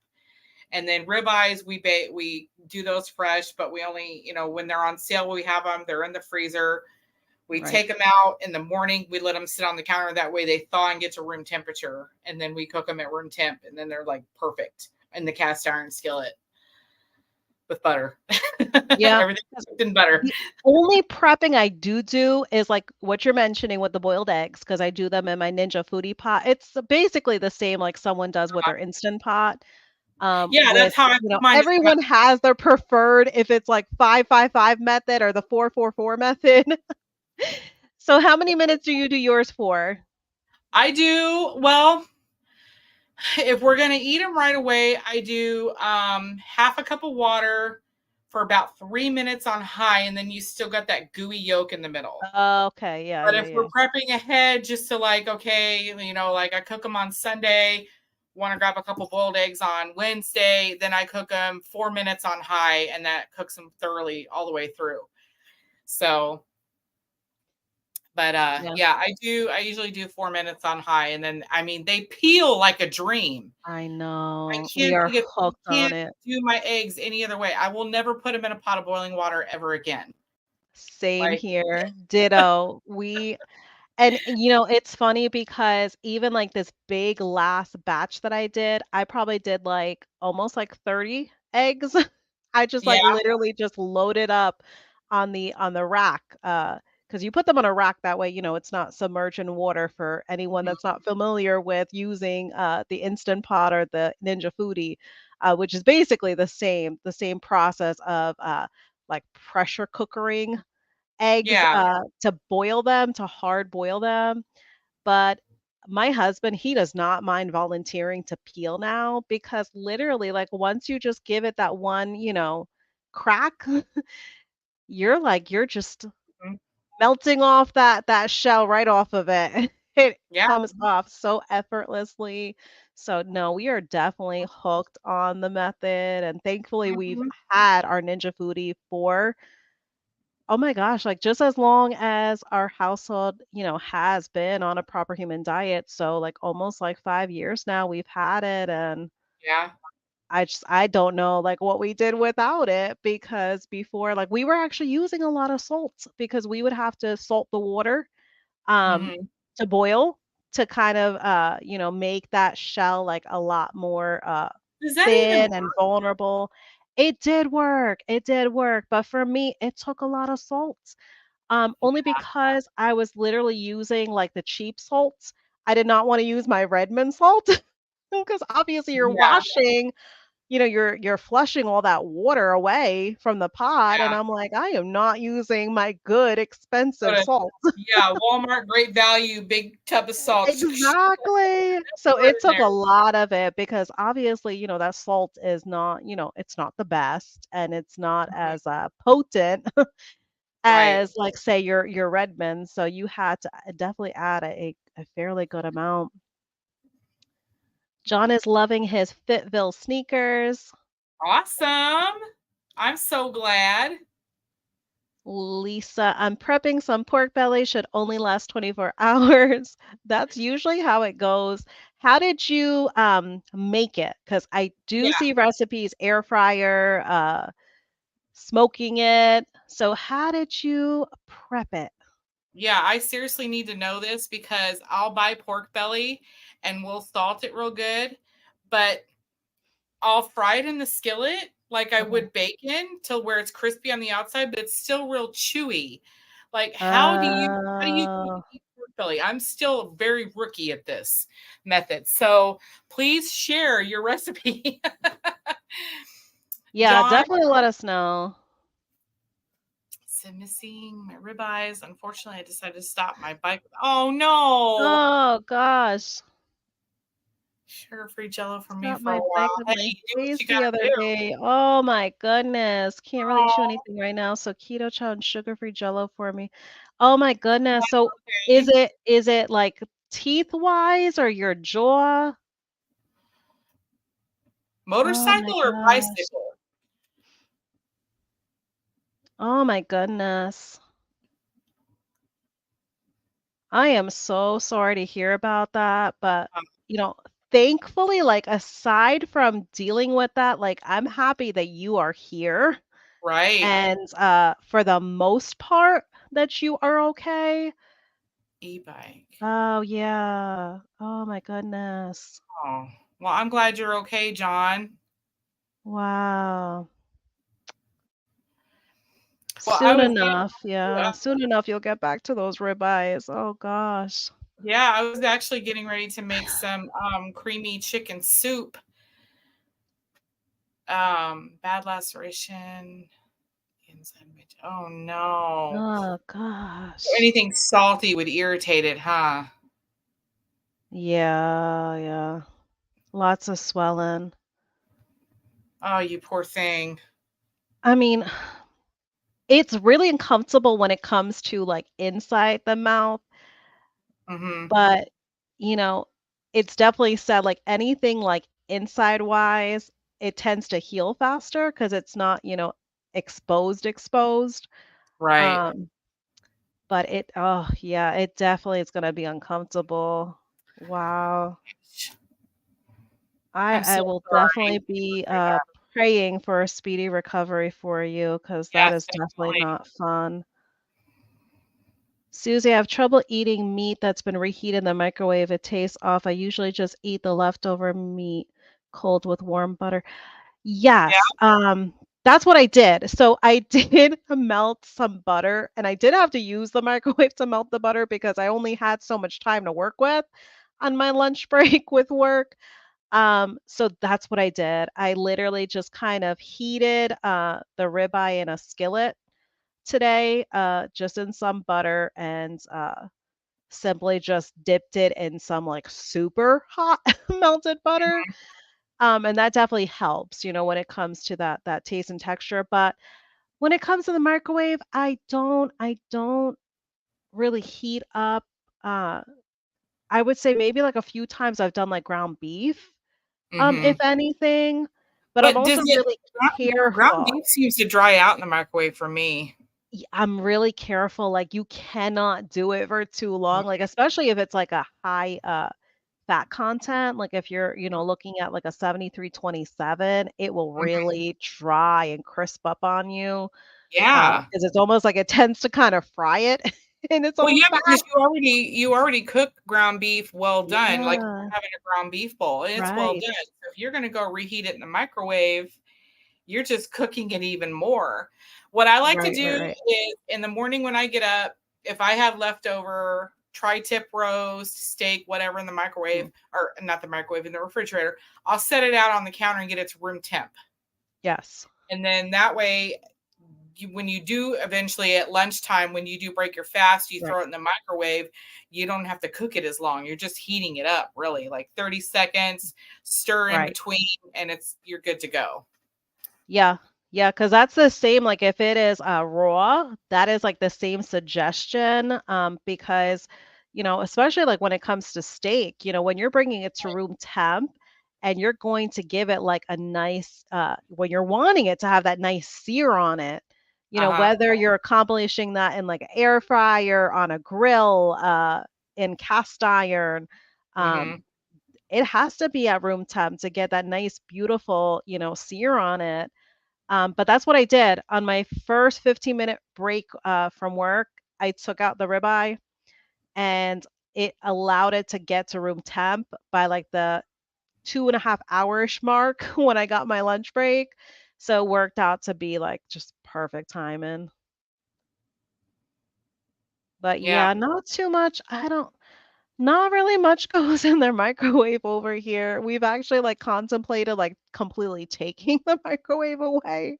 And then ribeyes, we do those fresh, but we only, when they're on sale, we have them. They're in the freezer. We Right. take them out in the morning. We let them sit on the counter. That way they thaw and get to room temperature. And then we cook them at room temp. And then they're like perfect in the cast iron skillet with butter. Yeah. Everything cooked in butter. The only prepping I do is like what you're mentioning with the boiled eggs, because I do them in my Ninja Foodie pot. It's basically the same like someone does with their Instant Pot. Yeah, With, that's how I cook mine. everyone has their preferred if it's like 5-5-5 method or the 4-4-4 method. So how many minutes do yours for? I do, well, if we're going to eat them right away, I do half a cup of water for about 3 minutes on high, and then you still got that gooey yolk in the middle. Okay, yeah, But yeah, if we're yeah. prepping ahead, just to like, okay, like I cook them on Sunday, want to grab a couple boiled eggs on Wednesday, then I cook them 4 minutes on high, and that cooks them thoroughly all the way through. So, but Yeah, yeah, I usually do 4 minutes on high, and then I mean they peel like a dream. I I know. We can't are think of hooked on can't it. do my eggs any other way. I will never put them in a pot of boiling water ever again. Same Like, here. Ditto. It's funny because even like this big last batch that I did, I probably did like almost like 30 eggs. I just yeah, like literally just loaded up on the rack. Because you put them on a rack that way, it's not submerged in water for anyone mhm, that's not familiar with using the Instant Pot or the Ninja Foodie, which is basically the same process of like pressure cookering eggs, yeah, to boil them, to hard boil them, but my husband, he does not mind volunteering to peel now because literally, like, once you just give it that one, crack, you're just mhm, melting off that shell right off of it. It yeah, comes off so effortlessly. So, no, we are definitely hooked on the method, and thankfully, we've mhm, had our Ninja Foodie for oh my gosh, like, just as long as our household, has been on a proper human diet, so, like, almost, like, 5 years now we've had it, and yeah, I don't know, like, what we did without it because before, like, we were actually using a lot of salt because we would have to salt the water, um, mhm. to boil to kind of, make that shell, like, a lot more, Does that even thin and work? vulnerable. It did work, but for me, it took a lot of salt. Only because I was literally using, like, the cheap salts. I did not wanna use my Redmond salt because obviously you're Yeah, washing, you're flushing all that water away from the pot, and yeah. I'm like, "I am not using my good expensive Put a salt." yeah, Walmart great value, big tub of salt. Exactly. So Pour it it in took there. a lot of it because obviously, that salt is not, it's not the best and it's not Mhm. as, potent Right. as like say your Redmond. So you had to definitely add a fairly good amount. John is loving his Fitville sneakers. Awesome. I'm so glad. Lisa, I'm prepping some pork belly, should only last 24 hours. That's usually how it goes. How did you make it? Because I do Yeah. see recipes, air fryer, smoking it. So how did you prep it? Yeah, I seriously need to know this because I'll buy pork belly and we'll salt it real good, but I'll fry it in the skillet like I Mhm. would bacon till where it's crispy on the outside, but it's still real chewy. Like, how do you Oh, eat pork belly? I'm still very rookie at this method. So please share your recipe. yeah, John definitely let us know. said missing my ribeyes. Unfortunately, I decided to stop my bike. Oh no. Oh gosh. Sugar-free jello for me Stopped for a my bike while. with my Hey, do what face you the gotta other do. day. Oh my goodness. Can't really chew Oh, anything right now. So keto chow and sugar-free jello for me. Oh my goodness. So okay. is it like teeth wise or your jaw? Oh my Motorcycle or gosh. bicycle? Oh my goodness. I am so sorry to hear about that, but Um, you know, thankfully, like aside from dealing with that, like I'm happy that you are here. right. And, for the most part that you are okay? E-bike. Oh, yeah. Oh my goodness. Oh, well, I'm glad you're okay, John. Wow. Well, I Soon was gonna, enough, yeah, yeah, soon enough, you'll get back to those ribeyes. Oh gosh. yeah, I was actually getting ready to make some creamy chicken soup. Bad laceration inside my. Oh no. Oh So gosh. anything salty would irritate it, huh? Yeah, yeah. Lots of swelling. Oh, you poor thing. I mean, it's really uncomfortable when it comes to, like, inside the mouth. Mm-hmm. But, you know, it's definitely said, like, anything, like, inside wise, it tends to heal faster because it's not, exposed. Right. Um, but oh, yeah, it definitely is gonna be uncomfortable. Wow. I I'm so I will sorry. definitely be, praying for a speedy recovery for you because that Yes, is definitely definitely. not fun. Susie, I have trouble eating meat that's been reheated in the microwave. It tastes off. I usually just eat the leftover meat cold with warm butter. Yeah. Yes, that's what I did. So I did melt some butter, and I did have to use the microwave to melt the butter because I only had so much time to work with on my lunch break with work. So that's what I did. I literally just kind of heated the ribeye in a skillet today, just in some butter and simply just dipped it in some like super hot melted butter. And that definitely helps, when it comes to that taste and texture. But when it comes to the microwave, I don't really heat up. Uh, I would say maybe like a few times I've done like ground beef, if Mm-hmm. anything. But I'm But does also it really ground careful. beef seems to dry out in the microwave for me. I'm really careful. Like you cannot do it for too long. Like especially if it's like a high fat content, like if you're, looking at like a 73-27, it will Mhm. really dry and crisp up on you, Yeah. because it's almost like it tends to kind of fry it in its Well, own yeah, fat. because you already cook ground beef well done, like if Yeah, you're having a ground beef bowl, and it's well right. done. So if you're gonna go reheat it in the microwave, you're just cooking it even more. What I like to Right, right, do right. is in the morning when I get up, if I have leftover tri-tip roast, steak, whatever in the microwave, Mm, or not the microwave, in the refrigerator, I'll set it out on the counter and get it to room temp. yes. And then that way, when you do eventually at lunchtime, when you do break your fast, you Right, throw it in the microwave, you don't have to cook it as long. You're just heating it up really like 30 seconds, stir in right. between, and you're good to go. Yeah. Yeah, because that's the same, like, if it is, raw, that is, like, the same suggestion, because, especially, like, when it comes to steak, when you're bringing it to room temp and you're going to give it, like, a nice, when you're wanting it to have that nice sear on it, Uh-huh. whether you're accomplishing that in, like, an air fryer, on a grill, in cast iron, Mhm. um, it has to be at room temp to get that nice, beautiful, sear on it. But that's what I did on my first 15-minute break from work. I took out the ribeye and it allowed it to get to room temp by like the 2.5 hours mark when I got my lunch break. So it worked out to be like just perfect timing. But Yeah. yeah, not too much. Not really much goes in their microwave over here. We've actually like contemplated like completely taking the microwave away.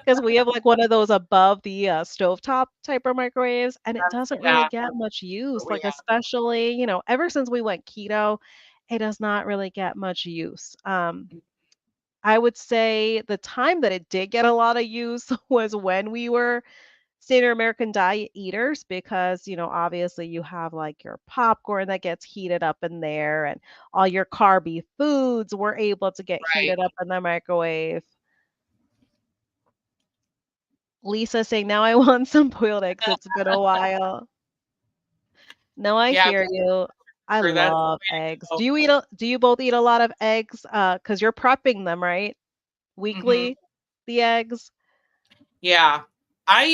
'Cause we have, like, one of those above the, stovetop type of microwaves, and it doesn't really Yeah, get much what use, we like, have. especially, ever since we went keto, it does not really get much use. I would say the time that it did get a lot of use was when we were standard American diet eaters because, obviously you have, like, your popcorn that gets heated up in there, and all your carby foods were able to get Right. heated up in the microwave. Lisa saying, "Now I want some boiled eggs, it's been a while." No, I Yeah, hear you. I sure, that's the love way to eggs. go. Do you both eat a lot of eggs? Because you're prepping them, right? Mhm. Weekly, the eggs? Yeah. I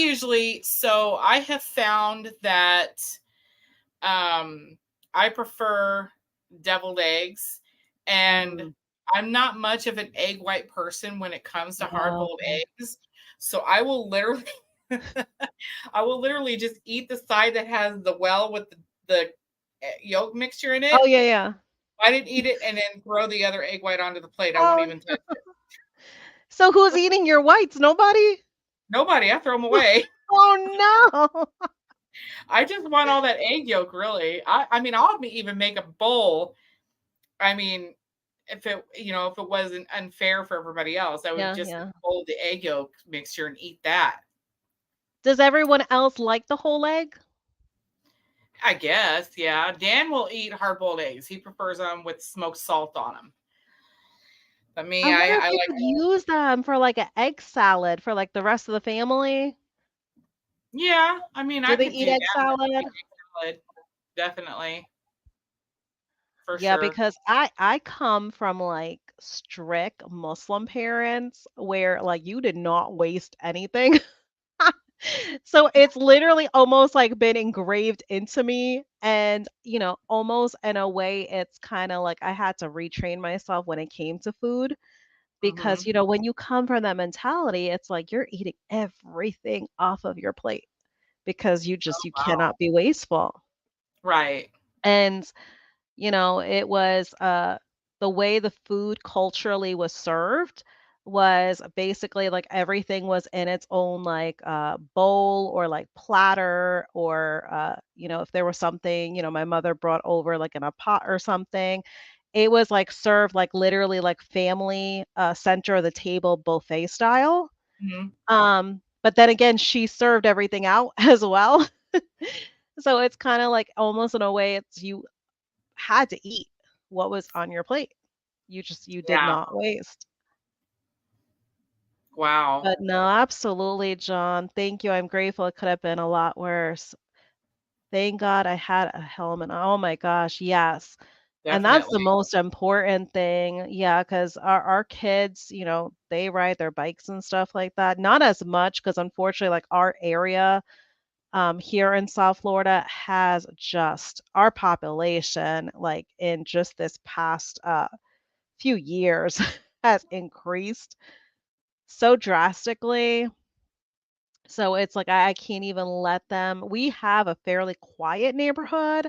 have found that um I prefer deviled eggs, and Mm, I'm not much of an egg white person when it comes to hard oh, boiled okay. eggs. So I will literally just eat the side that has the well with the yolk mixture in Oh, it. yeah, yeah. I didn't eat it and then throw the other egg white onto the plate. I won't Oh, even touch it. so who's eating your whites? Nobody? Nobody, I throw them away. Oh, no. I just want all that egg yolk, really. I mean, I'll even make a bowl. I mean, if it wasn't unfair for everybody else, I would Yeah, just yeah. bowl the egg yolk mixture and eat that. Does everyone else like the whole egg? I guess, yeah. Dan will eat hard boiled eggs. He prefers them with smoked salt on them. But I me, wonder if I you like. could use them for, like, an egg salad for, like, the rest of the family. Yeah, I mean, Do I they could eat do egg that. That would salad? be salad, definitely, for Yeah, sure. because I come from, like, strict Muslim parents where, like, you did not waste anything. So, it's literally almost, like, been engraved into me, and, almost in a way, it's kinda like I had to retrain myself when it came to food because, Hmm. when you come from that mentality, it's like you're eating everything off of your plate because you Wow. cannot be wasteful, Right. and it was, the way the food culturally was served was basically, like, everything was in its own, like, bowl or, like, platter or, if there was something, my mother brought over, like, in a pot or something, it was, like, served, like, literally, like, family, center of the table buffet style, Hmm. but then again, she served everything out as well. So it's kinda like almost in a way it's you had to eat what was on your plate. You did Yeah. not waste. Wow. But no, absolutely, John. Thank you. I'm grateful. It could have been a lot worse. Thank God I had a helmet. Oh my gosh, yes. And that's the Definitely. most important thing. Yeah, because our kids, they ride their bikes and stuff like that. Not as much because unfortunately, like our area here in South Florida has just our population, like in just this past few years has increased so drastically. So it's like I can't even let them. We have a fairly quiet neighborhood,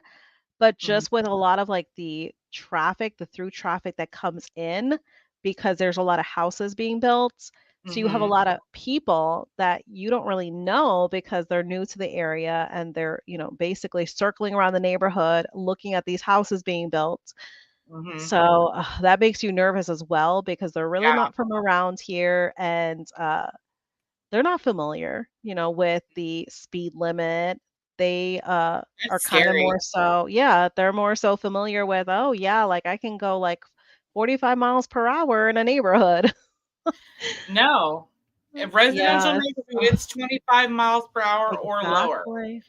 but Mhm. just with a lot of like the traffic, the through traffic that comes in because there's a lot of houses being built. So you have a Mhm. lot of people that you don't really know because they're new to the area and they're, basically circling around the neighborhood looking at these houses being built. Mhm. So, that makes you nervous as well because they're really Yeah. not from around here, and, they're not familiar, with the speed limit. They are That's kind of scary. more so, yeah, they're more so familiar with, oh yeah, like I can go like 45 miles per hour in a neighborhood. No. In residential Yeah, neighborhood, it's 25 miles per hour or lower. exactly.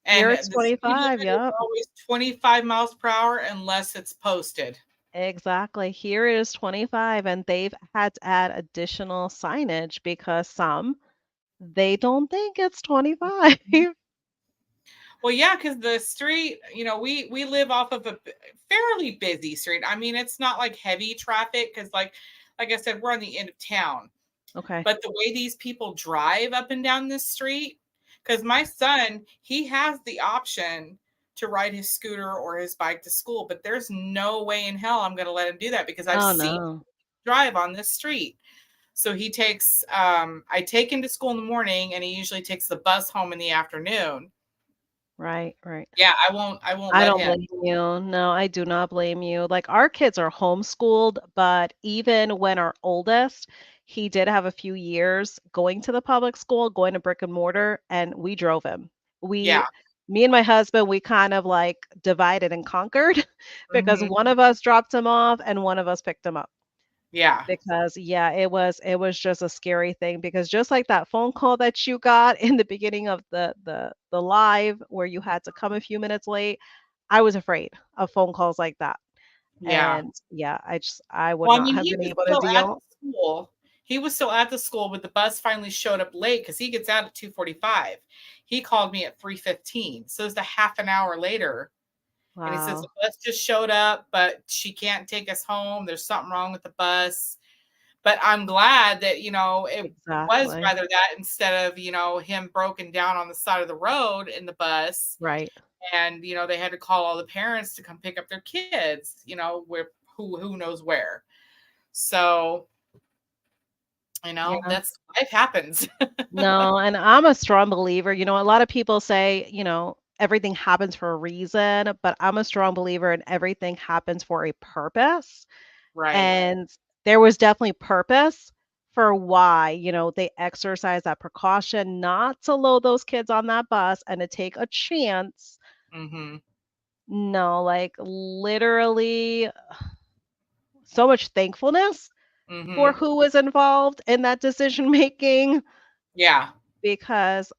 And Here it's the speed 25, limit is yep. always 25 miles per hour unless it's posted. Exactly. Here it is 25, and they've had to add additional signage because some they don't think it's 25. Well, yeah, because the street, we live off of a fairly busy street. I mean, it's not like heavy traffic because, like I said, we're on the end of town. Okay. But the way these people drive up and down this street, because my son, he has the option to ride his scooter or his bike to school, but there's no way in hell I'm going to let him do that because I've Oh seen him no. drive on this street. So he takes, I take him to school in the morning, and he usually takes the bus home in the afternoon. Right, right. Yeah, I won't I let don't him. blame you. No, I do not blame you. Like our kids are homeschooled, but even when our oldest, he did have a few years going to the public school, going to brick and mortar, and we drove him. We, Yeah. me and my husband, we kind of like divided and conquered because Hmm. one of us dropped him off and one of us picked him up. Yeah. Because yeah, it was just a scary thing because just like that phone call that you got in the beginning of the live where you had to come a few minutes late, I was afraid of phone calls like that. Yeah. And yeah, I would Well, I not mean, have he been was able to still at deal. the school. He was still at the school, but the bus finally showed up late because he gets out at 2:45. He called me at 3:15. So it's a half an hour later. And he says, the Wow. bus just showed up, but she can't take us home. There's something wrong with the bus. But I'm glad that, it was Exactly. rather that instead of, him broken down on the side of the road in the bus. Right. And, they had to call all the parents to come pick up their kids, where who knows where. So, Yeah. that's life happens. No, and I'm a strong believer. A lot of people say, everything happens for a reason, but I'm a strong believer in everything happens for a purpose. Right. And there was definitely purpose for why, they exercise that precaution not to load those kids on that bus and to take a chance. Mm-hmm. No, like literally so much thankfulness for Mm-hmm. who was involved in that decision making Yeah. because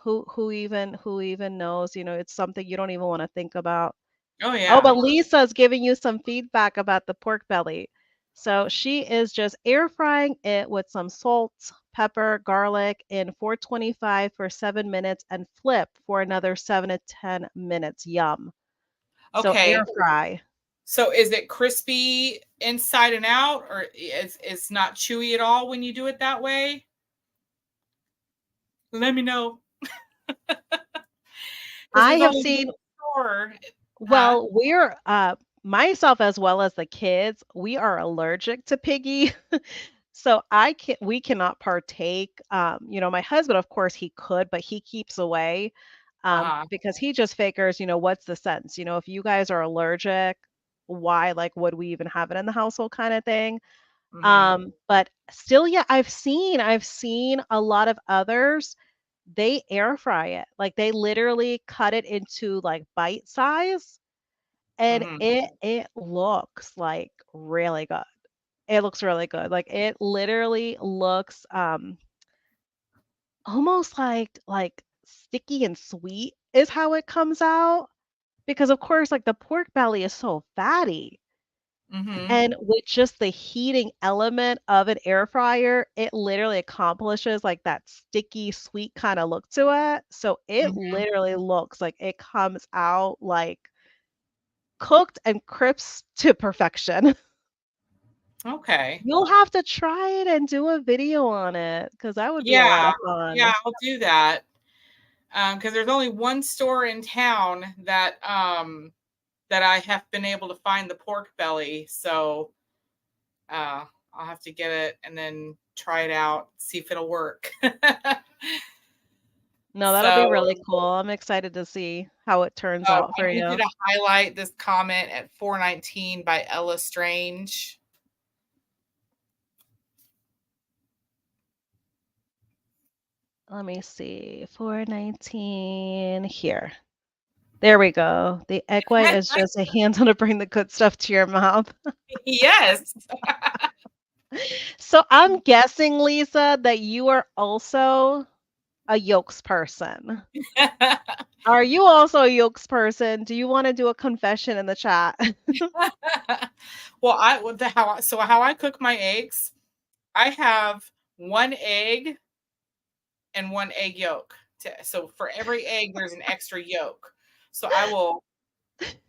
who even knows, it's something you don't even want to think about. Oh, Oh, yeah. but Lisa's giving you some feedback about the pork belly. So she is just air frying it with some salt, pepper, garlic in 425 for 7 minutes and flip for another 7 to 10 minutes. Yum. So Okay. air fry. So is it crispy inside and out, or it's not chewy at all when you do it that way? Let me know. Because I there's have only one seen, store. Huh? well, we're myself as well as the kids, we are allergic to piggy. So we cannot partake. My husband, of course, he could, but he keeps away Uh-huh. because he just figures, what's the sense? If you guys are allergic, why, like, would we even have it in the household kind of thing? Mm-hmm. But still, yeah, I've seen a lot of others, they air fry it. Like they literally cut it into like bite size and Mm-hmm. it looks like really good. It looks really good. Like it literally looks almost like sticky and sweet is how it comes out because of course like the pork belly is so fatty. Mm-hmm. And with just the heating element of an air fryer, it literally accomplishes like that sticky sweet kind of look to it. So it Mm-hmm. literally looks like it comes out like cooked and crisp to perfection. Okay. You'll have to try it and do a video on it because that would be a lot Yeah. of Yeah, fun. I'll do that. Because there's only one store in town that I have been able to find the pork belly. So I'll have to get it and then try it out, see if it'll work. No, that'll be So really cool. I'm excited to see how it turns out I for need you you. to highlight this comment at 419 by Ella Strange. let me see. 419 here. There we go. The egg white is just a handle to bring the good stuff to your mouth. Yes. So I'm guessing, Lisa, that you are also a yolks person. Are you also a yolks person? Do you want to do a confession in the chat? Well, how I cook my eggs, I have one egg and one egg yolk. So for every egg, there's an extra yolk. So I will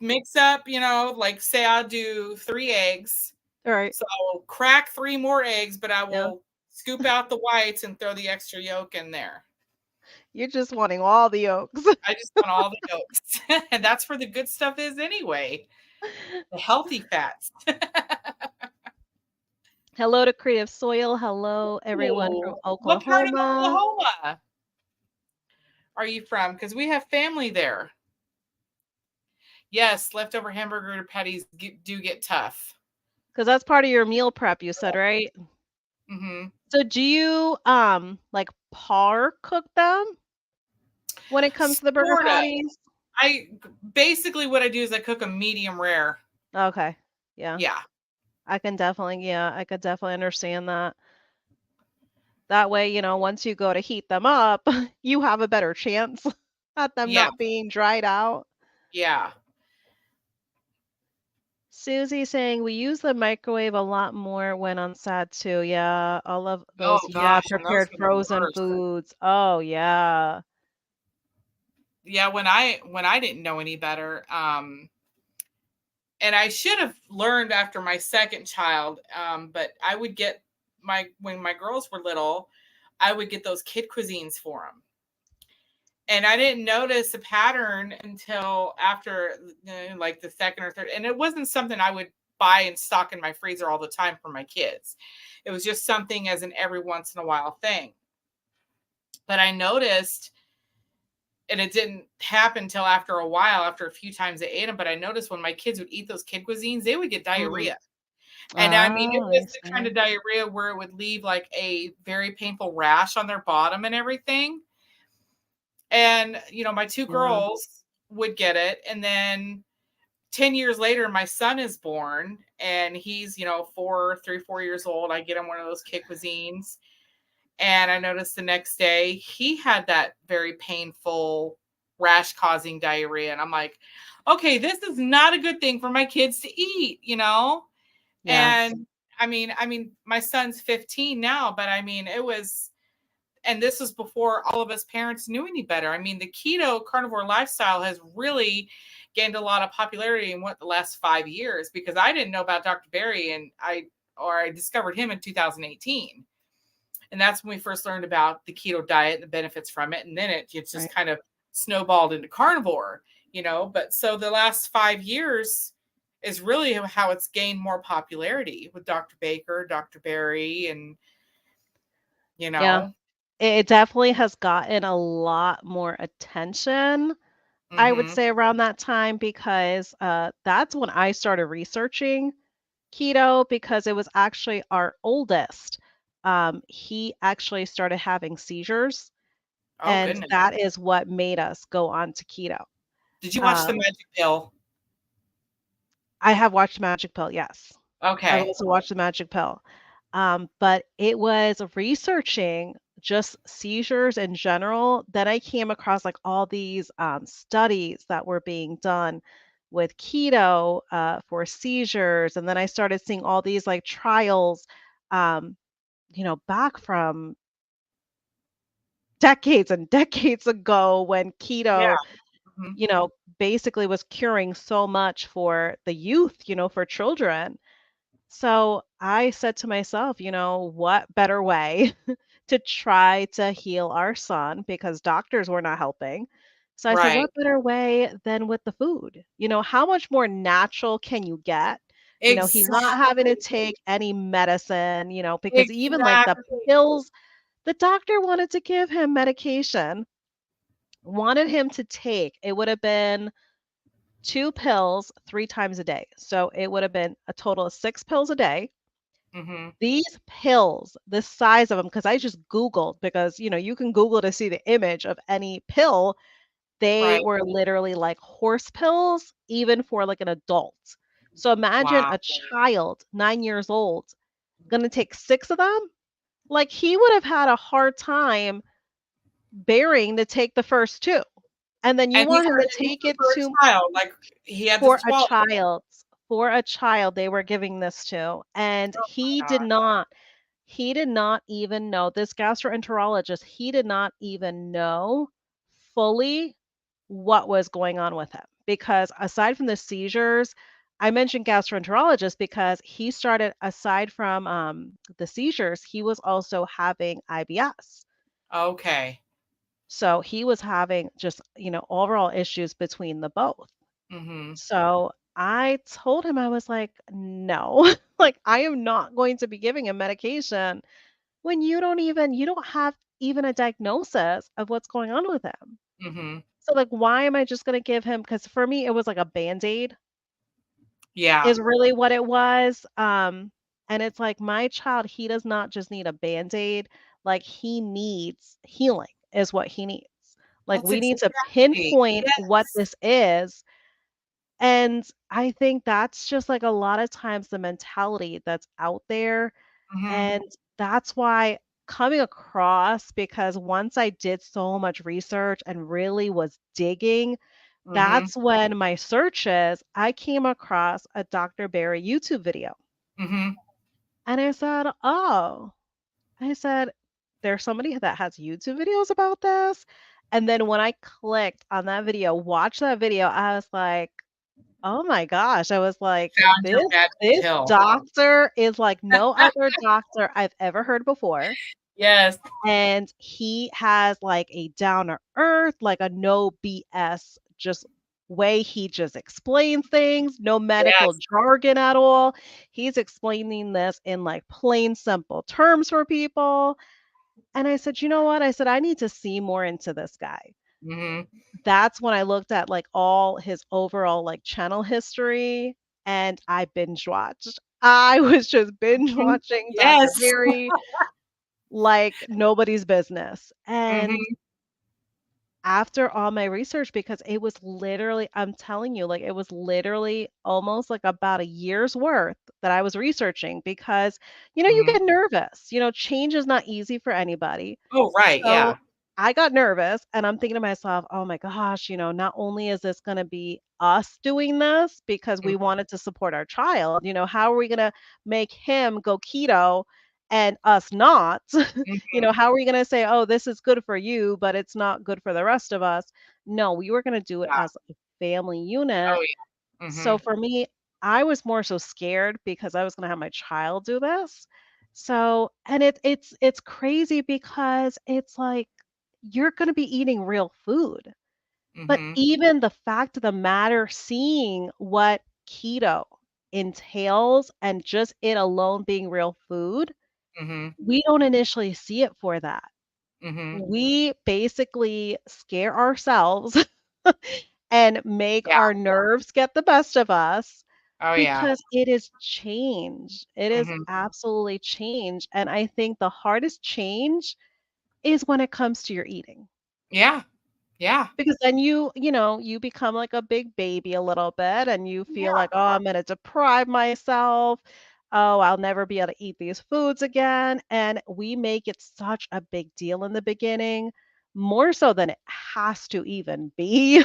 mix up, like say I'll do 3 eggs. All right. So I will crack 3 more eggs, but I Yeah. will scoop out the whites and throw the extra yolk in there. You're just wanting all the yolks. I just want all the yolks. And that's where the good stuff is anyway. The healthy fats. Hello to Creative Soil. Hello, everyone from Ooh, what part of Oklahoma. Oklahoma are you from? Because we have family there. Yes, leftover hamburger patties do get tough. Because that's part of your meal prep, you said, right? Mm-hmm. So do you like par cook them when it comes to the burger Sort of. patties? Basically what I do is I cook them medium rare. Okay. Yeah. Yeah. I could definitely understand that. That way, once you go to heat them up, you have a better chance at them Yeah. not being dried out. Yeah. Susie saying we use the microwave a lot more when on set too. Yeah, all of Oh those, yeah, gosh, and those prepared are the frozen worst. foods. Oh yeah. Yeah, when I didn't know any better, and I should have learned after my second child, but I would get when my girls were little, I would get those kid cuisines for them. And I didn't notice a pattern until after like the second or third. And it wasn't something I would buy and stock in my freezer all the time for my kids. It was just something as an every once in a while thing. But I noticed, and it didn't happen until after a while, after a few times they ate them. But I noticed when my kids would eat those kid cuisines, they would get diarrhea. And I mean, it Oh, I was the kind see. of diarrhea where it would leave like a very painful rash on their bottom and everything. And, my 2 Yeah. girls would get it. And then 10 years later, my son is born and he's, 4 years old. I get him one of those kid cuisines. And I noticed the next day he had that very painful rash causing diarrhea. And I'm like, okay, this is not a good thing for my kids to eat, Yes. And I mean, my son's 15 now, but I mean, and this was before all of us parents knew any better. I mean, the keto carnivore lifestyle has really gained a lot of popularity in the last 5 years, because I didn't know about Dr. Berry, and I discovered him in 2018. And that's when we first learned about the keto diet and the benefits from it. And then it just Right. kind of snowballed into carnivore, But so the last 5 years is really how it's gained more popularity with Dr. Baker, Dr. Berry, and, Yeah. It definitely has gotten a lot more attention, I would Mm-hmm. say, around that time because that's when I started researching keto because it was actually our oldest. He actually started having seizures, Oh, and goodness. that is what made us go on to keto. Did you watch The Um, Magic Pill? I have watched Magic Pill, yes. I've Okay. also watched The Magic Pill. But it was researching just seizures in general that I came across like all these studies that were being done with keto for seizures. And then I started seeing all these like trials, um, back from decades and decades ago when Yeah. keto, Mhm. you know, basically was curing so much for the youth, for children. So I said to myself, what better way to try to heal our son because doctors were not helping. So I said, Right. what better way than with the food? How much more natural can you get? He's not having to Exactly. take any medicine, because even like the Exactly. pills, the doctor wanted to give him medication, wanted him to take, it would have been 2 pills 3 times a day. So it would have been a total of 6 pills a day. Mhm. These pills, the size of them, because I just Googled, because you can Google to see the image of any pill. They Right. were literally like horse pills, even for like an adult. So imagine Wow. a child, 9 years old, gonna take six of them. Like he would have had a hard time bearing to take the first two. And then you And these want him are to these take are it for to a child, like, he had to for a swallow them. child. For a child, they were giving this to. And Oh my god. he did not even know, this gastroenterologist, he did not even know fully what was going on with him. Because aside from the seizures, I mentioned gastroenterologist because he started, aside from the seizures, he was also having IBS. Okay. So he was having just, overall issues between the both. Mhm. So I told him, I was like, no, like I am not going to be giving him medication when you don't have even a diagnosis of what's going on with him. Mhm. So like why am I just going to give him, because for me it was like a band-aid Yeah. is really what it was. And it's like my child, he does not just need a band-aid, like he needs healing is what he needs. Like That's we need to exactly. pinpoint what Yes. this is. And I think that's just like a lot of times the mentality that's out there. Mhm. And that's why coming across, because once I did so much research and really was digging, Mhm. that's when my searches, I came across a Dr. Barry YouTube video. Mhm. And I said, oh, I said, there's somebody that has YouTube videos about this. And then when I clicked on that video, watch that video, I was like, oh my gosh. I was like, Found your magic this pill. doctor is like no other doctor I've ever heard before. Yes. And he has like a down to earth, like a no BS, just way he just explains things, no medical Yes. jargon at all. He's explaining this in like plain, simple terms for people. And I said, you know what? I said, I need to see more into this guy. Mhm. That's when I looked at like all his overall like channel history, and I binge watched. I was just binge Mhm. watching Dr. Yes. Barry like nobody's business. And Mhm. after all my research, because it was literally, I'm telling you, like it was literally almost like about a year's worth that I was researching, because you Mhm. get nervous. Change is not easy for anybody. Oh, right, So yeah. I got nervous, and I'm thinking to myself, oh my gosh, not only is this going to be us doing this because we Mhm. wanted to support our child, how are we going to make him go keto and us not? Mhm. How are we going to say, oh, this is good for you, but it's not good for the rest of us? No, we were going to do it Yeah. as a family unit. Oh, yeah. So Mhm. for me, I was more so scared because I was going to have my child do this. So, and it's crazy because it's like you're going to be eating real food. But Mhm. even the fact of the matter, seeing what keto entails and just it alone being real food, Mhm. we don't initially see it for that. Mhm. We basically scare ourselves and make Yeah. our nerves get the best of us, Oh, yeah. because it is change. It is Mhm. absolutely change. And I think the hardest change is when it comes to your eating. Yeah. Yeah. Because then you become like a big baby a little bit, and you feel Yeah. like, oh, I'm going to deprive myself. Oh, I'll never be able to eat these foods again. And we make it such a big deal in the beginning, more so than it has to even be.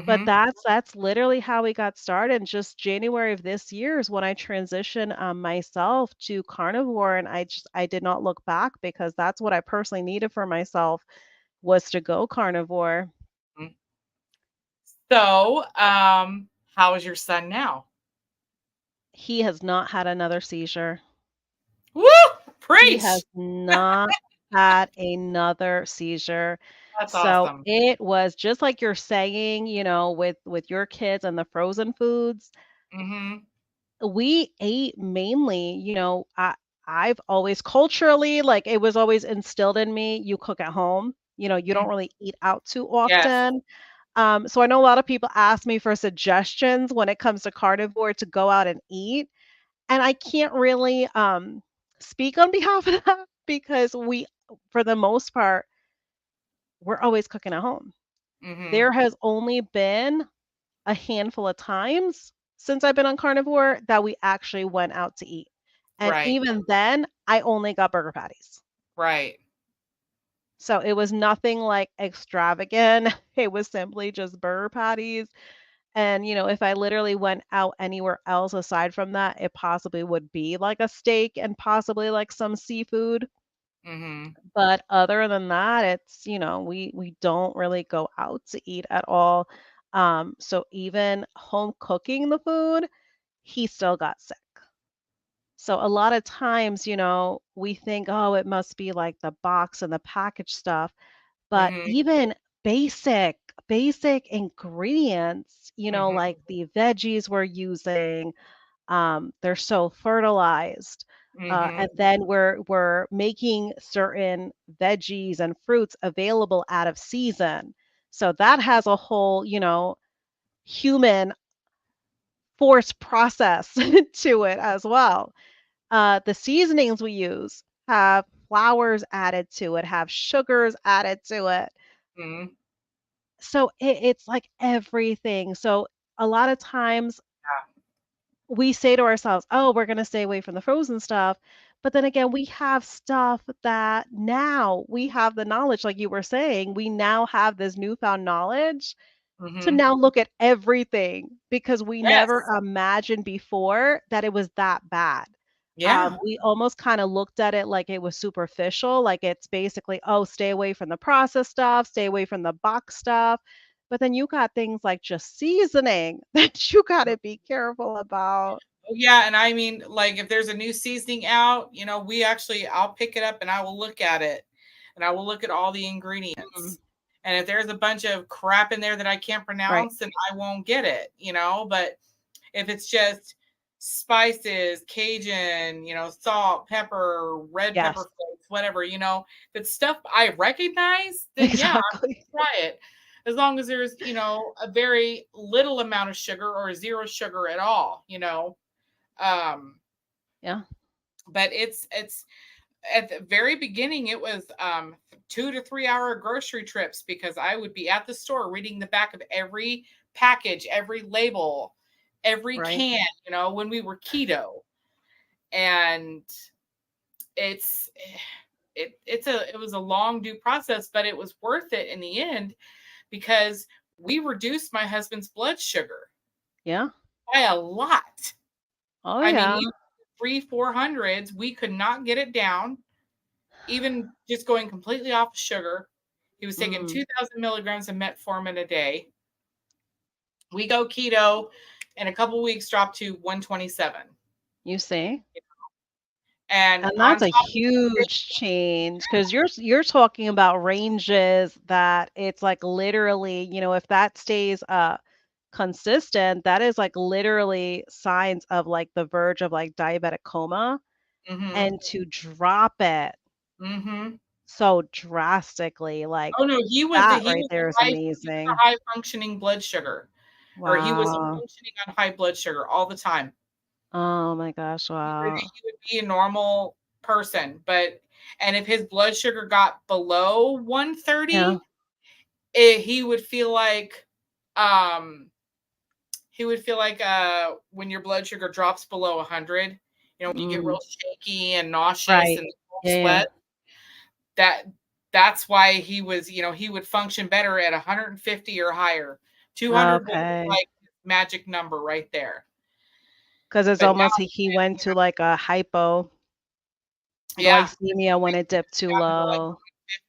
But Mhm. that's literally how we got started. And just January of this year is when I transitioned myself to carnivore, and I did not look back, because that's what I personally needed for myself, was to go carnivore. Mhm. So, how is your son now? He has not had another seizure. Woo! He Preach. has not had another seizure. That's So awesome. it was just like you're saying, with your kids and the frozen foods. Mhm. We ate mainly, I've always culturally, like it was always instilled in me, you cook at home. You Mm. don't really eat out too Yes. often. So I know a lot of people ask me for suggestions when it comes to carnivore to go out and eat. And I can't really speak on behalf of that because for the most part, we're always cooking at home. Mm-hmm. There has only been a handful of times since I've been on carnivore that we actually went out to eat. And Right. even then, I only got burger patties. Right. So it was nothing like extravagant. It was simply just burger patties. And, if I literally went out anywhere else aside from that, it possibly would be like a steak and possibly like some seafood. Mm-hmm. But other than that, it's, we don't really go out to eat at all. So even home cooking the food, he still got sick. So a lot of times, we think, oh, it must be like the box and the package stuff. But Mm-hmm. even basic ingredients, Mm-hmm. like the veggies we're using, they're so fertilized. Mm-hmm. And then we're making certain veggies and fruits available out of season. So that has a whole, human force process to it as well. The seasonings we use have flours added to it, have sugars added to it. Mm-hmm. So it's like everything. So a lot of times we say to ourselves, oh, we're going to stay away from the frozen stuff. But then again, we have stuff that now we have the knowledge, like you were saying, we now have this newfound knowledge to Mm-hmm. now look at everything because we never Yes. imagined before that it was that bad. Yeah. We almost kind of looked at it like it was superficial, like it's basically, oh, stay away from the processed stuff, stay away from the box stuff. But then you got things like just seasoning that you got to be careful about. Oh, yeah, and I mean, like if there's a new seasoning out, I'll pick it up and I will look at it, and I will look at all the Mhm. ingredients. And if there's a bunch of crap in there that I can't Right. pronounce, then I won't get it. But if it's just spices, Cajun, salt, pepper, red Yes, pepper flakes, whatever, that stuff I recognize, then yeah, I'm exactly. gonna try it. As long as there's a very little amount of sugar or zero sugar at all. Um, Yeah. but it's at the very beginning, it was 2 to 3 hour grocery trips because I would be at the store reading the back of every package, every label, every Right. can, when we were keto. And it's it was a long due process, but it was worth it in the end because we reduced my husband's blood sugar Yeah. by a lot. Oh, I mean, yeah. he 300-400s, we could not get it down, even just going completely off sugar. He was taking Mm, 2,000 milligrams of metformin a day. We go keto, in a couple weeks, dropped to 127. you see? And And on that's a top of it, huge change because you're talking about ranges that it's like literally, if that stays consistent, that is like literally signs of like the verge of like diabetic coma. mm-hmm, And to drop it mm-hmm. so drastically, like Oh no, he was that right there is a amazing. high functioning blood sugar, or he was Wow. functioning on high blood sugar all the time. Oh my gosh, He wow. would be a normal person, and if his blood sugar got below Yeah. 130, he would feel like um when your blood sugar drops below 100, when you get Mm, real shaky and nauseous right. and Yeah, yeah. sweat, that that's why he would function better at 150 or higher. 200 was Okay. like magic number right there. Because it's But now, almost like he went to like a yeah, hypoglycemia when it dipped too down to like low.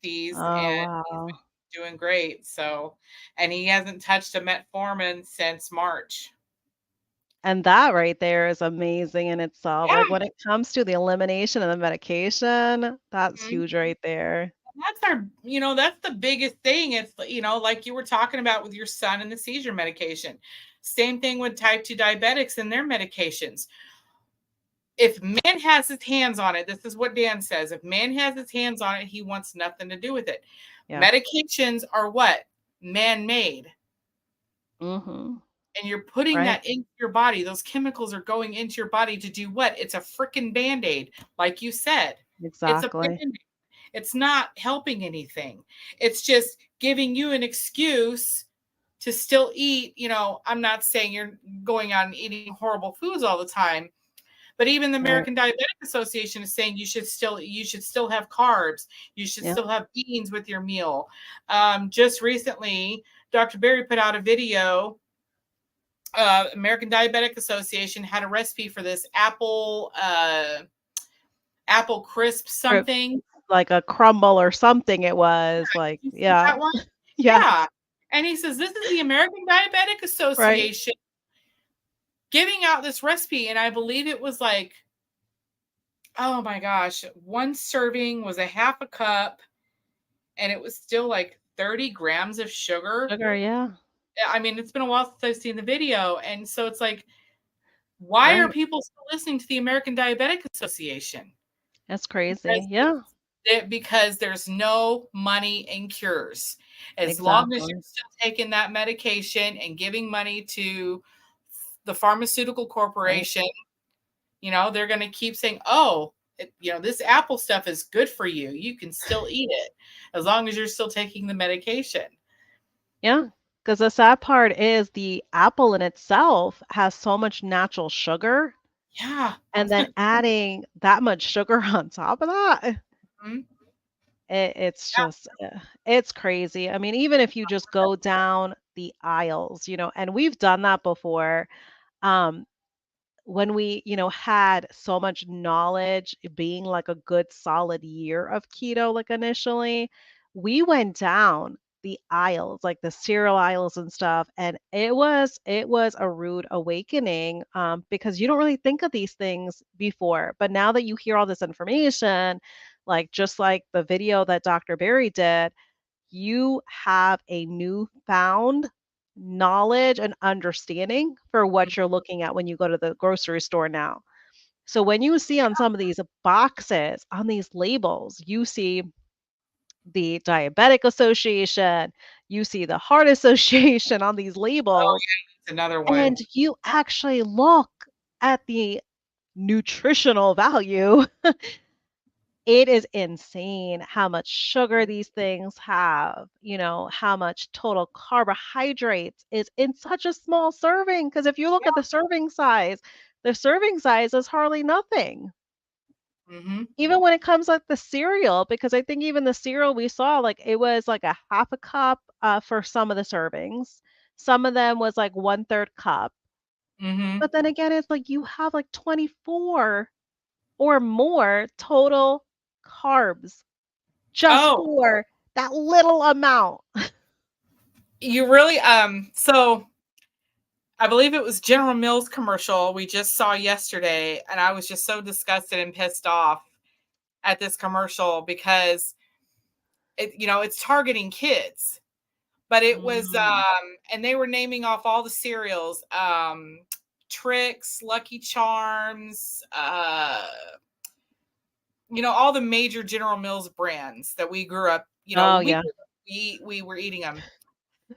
50s, Oh, and he's wow. been doing great. So, and he hasn't touched a metformin since March. And that right there is amazing in itself. Yeah. Like when it comes to the elimination of the medication, that's Mhm. huge right there. That's the biggest thing. It's, like you were talking about with your son and the seizure medication. Same thing with type 2 diabetics and their medications. If man has his hands on it, this is what Dan says. If man has his hands on it, he wants nothing to do with it. Yeah. Medications are what? Man made. Mhm. and you're putting Right. that into your body. Those chemicals are going into your body to do what? It's a freaking Band-Aid, like you said. It's a Exactly. Band-Aid. It's not helping anything. It's just giving you an excuse to still eat. I'm not saying you're going out and eating horrible foods all the time, but even the Right. American Diabetic Association is saying you should still have carbs. You should Yeah. still have beans with your meal. Just recently, Dr. Berry put out a video. American Diabetic Association had a recipe for this apple crisp Or something. like a crumble or something it was, like, You see yeah. that one? Yeah. Yeah. And he says, this is the American Diabetic Right. Association giving out this recipe. And I believe it was like, oh my gosh, one serving was a half a cup and it was still like 30 grams of sugar. Sugar, yeah. I mean, it's been a while since I've seen the video. And so it's like, why are Right. people still listening to the American Diabetic Association? That's crazy. Because Yeah. because there's no money in cures. As long as Exactly. you're still taking that medication and giving money to the pharmaceutical Right. corporation, they're going to keep saying, oh, this apple stuff is good for you. You can still eat it as long as you're still taking the medication. Yeah. Because the sad part is the apple in itself has so much natural sugar, Yeah. and then adding that much sugar on top of that, Mhm. it's just, it's crazy. I mean, even if you just go down the aisles, and we've done that before. Um, when we, had so much knowledge, being like a good solid year of keto, like initially, we went down the aisles, like the cereal aisles and stuff, and it was a rude awakening, because you don't really think of these things before, but now that you hear all this information, like just like the video that Dr. Berry did, you have a newfound knowledge and understanding for what you're looking at when you go to the grocery store now. So when you see on some of these boxes, on these labels, you see the Diabetic Association, you see the Heart Association on these Oh, labels, yeah, that's another and one. you actually look at the nutritional value. It is insane how much sugar these things have, how much total carbohydrates is in such a small serving. Because if you look at the serving size is hardly nothing. Mm-hmm. Even when it comes like the cereal, because I think even the cereal we saw, like it was like a half a cup for some of the servings. Some of them was like 1/3 cup. Mm-hmm. But then again, it's like you have like 24 or more total carbs just Oh, for that little amount. you really so I believe it was General Mills commercial we just saw yesterday, and I was just so disgusted and pissed off at this commercial because it's targeting kids. But it was Mm. and they were naming off all the cereals, Trix, Lucky Charms, all the major General Mills brands that we grew up, Oh, when we yeah. grew up, we were eating them.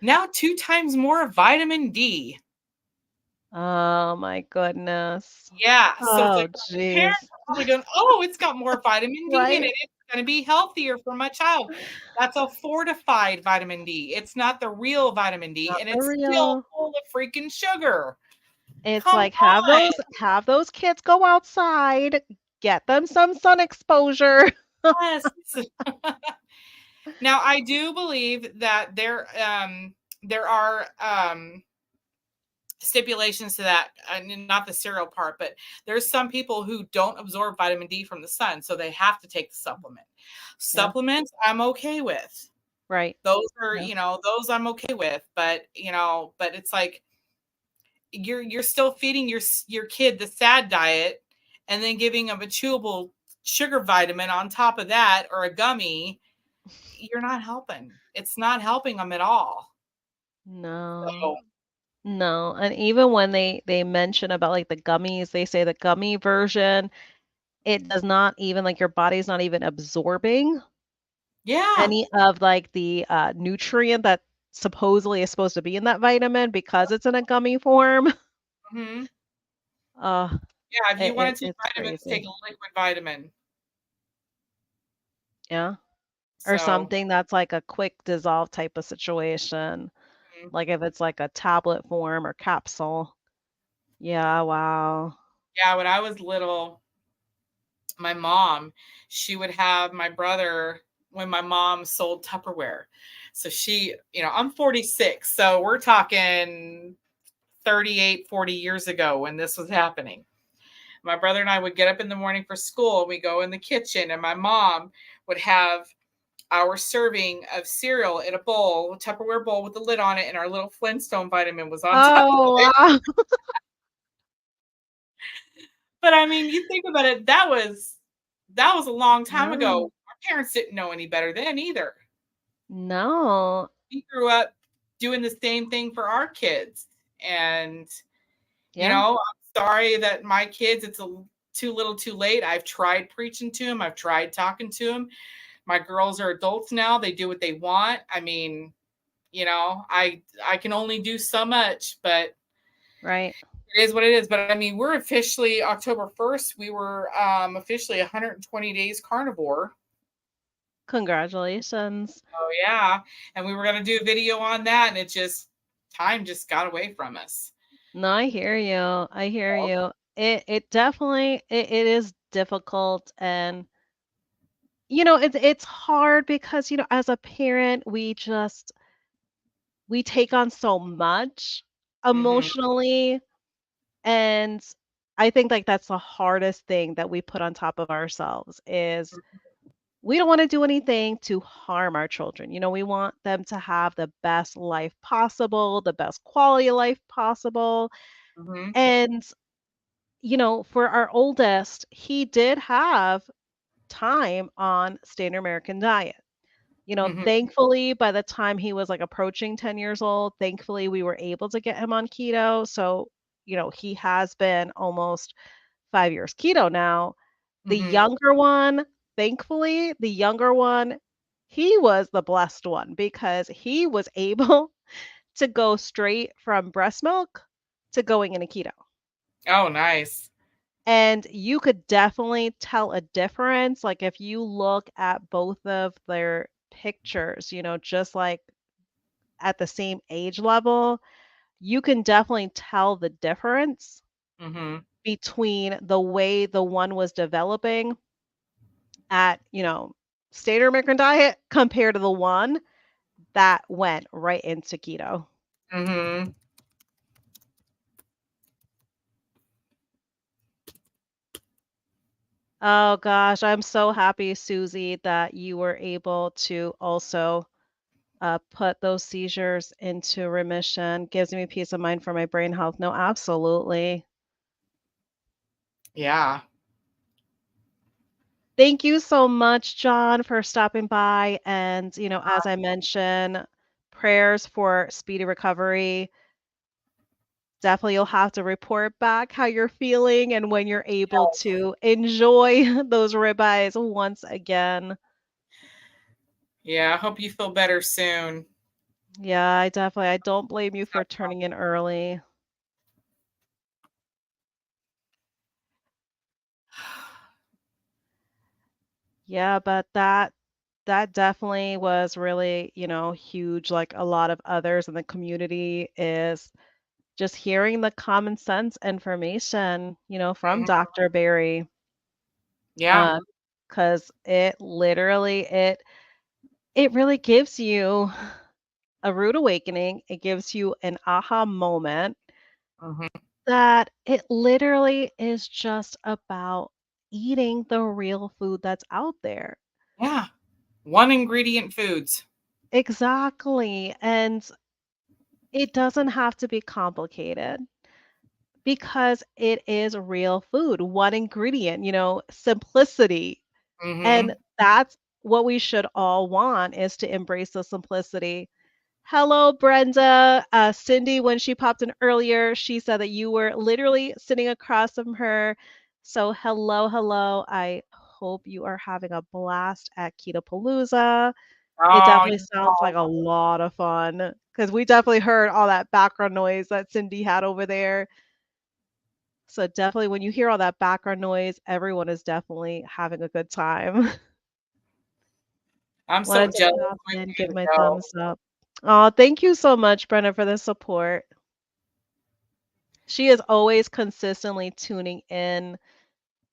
Now 2 times more vitamin D. Oh my goodness. Yeah, so it's Oh, like parents jeez. are probably going, "Oh, it's got more vitamin D in Right? it. It's gonna be healthier for my child." That's a fortified vitamin D. It's not the real vitamin D, Not and for it's still real. full of freaking sugar. It's Come like have on. those kids go outside, get them some sun exposure. Yes. Now, I do believe that there are stipulations to that, and not the cereal part, but there's some people who don't absorb vitamin D from the sun, so they have to take the supplement. Yeah, Supplements, I'm okay with. right. Those are, Yeah. those I'm okay with, but it's like you're still feeding your kid the sad diet and then giving them a chewable sugar vitamin on top of that or a gummy. You're not helping. It's not helping them at all. No. So, No, and even when they mention about, like, the gummies, they say the gummy version, it does not even like, your body's not even absorbing yeah. any of, like, the, nutrient that supposedly is supposed to be in that vitamin because it's in a gummy form. Hmm. Uh, Yeah, if you want to take it's vitamins, take crazy. a liquid vitamin. Yeah. Or So, something that's like a quick dissolve type of situation. mhm. Like if it's like a tablet form or capsule. Yeah, wow. Yeah, when I was little, my mom, she would have my brother when my mom sold Tupperware. So I'm 46. So we're talking 38, 40 years ago when this was happening. My brother and I would get up in the morning for school and we go in the kitchen and my mom would have our serving of cereal in a bowl, a Tupperware bowl with the lid on it, and our little Flintstone vitamin was on top of Oh, it. wow. But I mean, you think about it, that was a long time ago. Yeah. Our parents didn't know any better then either. No. We grew up doing the same thing for our kids. And, Yeah. I'm sorry that my kids, it's too little too late. I've tried preaching to them. I've tried talking to them. My girls are adults now. They do what they want. I mean, I can only do so much, but Right. it is what it is. But I mean, we're officially October 1st. We were officially 120 days carnivore. Congratulations. Oh yeah, and we were gonna do a video on that, and time just got away from us. No, I hear you. I hear you. It definitely it is difficult, and it's hard because as a parent we take on so much Mm-hmm. emotionally, and I think like that's the hardest thing that we put on top of ourselves is we don't want to do anything to harm our children. We want them to have the best life possible, the best quality of life possible. Mm-hmm. And for our oldest, he did have time on standard American diet. Mm-hmm. Thankfully, by the time he was like approaching 10 years old, thankfully we were able to get him on keto. So, he has been almost 5 years keto now. The Mm-hmm. younger one, thankfully, he was the blessed one because he was able to go straight from breast milk to going into keto. Oh, nice. And you could definitely tell a difference. Like if you look at both of their pictures, just like at the same age level, you can definitely tell the difference Mm-hmm. between the way the one was developing at, standard American diet compared to the one that went right into keto. Mm-hmm. Oh gosh, I'm so happy, Susie, that you were able to also put those seizures into remission. Gives me peace of mind for my brain health. No, absolutely. Yeah. Thank you so much, John, for stopping by. And, as I mentioned, prayers for speedy recovery. Definitely, you'll have to report back how you're feeling and when you're able to enjoy those ribeyes once again. Yeah. I hope you feel better soon. Yeah, I don't blame you for turning in early. Yeah, but that definitely was really, huge. Like a lot of others in the community is just hearing the common sense information, from Mm-hmm. Dr. Barry. Yeah. Because it really gives you a rude awakening. It gives you an aha moment Mm-hmm. that it literally is just about eating the real food that's out there. Yeah. One ingredient foods. Exactly. And it doesn't have to be complicated because it is real food, one ingredient, simplicity. And Mm-hmm. that's what we should all want is to embrace the simplicity. Hello, Brenda. Cindy, when she popped in earlier, she said that you were literally sitting across from her. So, hello, hello. I hope you are having a blast at Keto Palooza. It Oh, definitely sounds like a lot of fun because we definitely heard all that background noise that Cindy had over there. So definitely when you hear all that background noise, everyone is definitely having a good time. I'm so Wanted to jealous. pop When in, we give to my go. thumbs up. Oh, thank you so much, Brenna, for the support. She is always consistently tuning in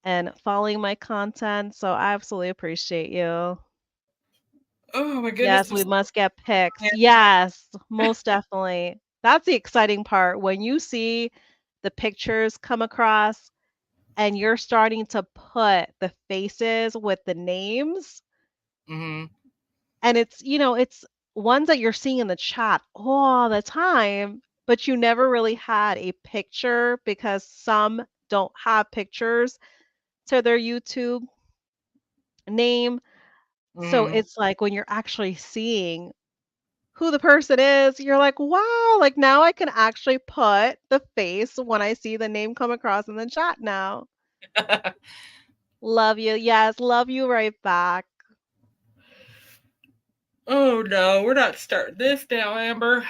and following my content, so I absolutely appreciate you. Oh my goodness, Yes, I'm we so must get pics. excited. Yes, most definitely. That's the exciting part when you see the pictures come across and you're starting to put the faces with the names. Mhm. And it's ones that you're seeing in the chat all the time, but you never really had a picture because some don't have pictures to their YouTube name. So Mhm. it's like when you're actually seeing who the person is, you're like, wow, like now I can actually put the face when I see the name come across in the chat now. Love you. Yes, love you right back. Oh no, we're not starting this now, Amber.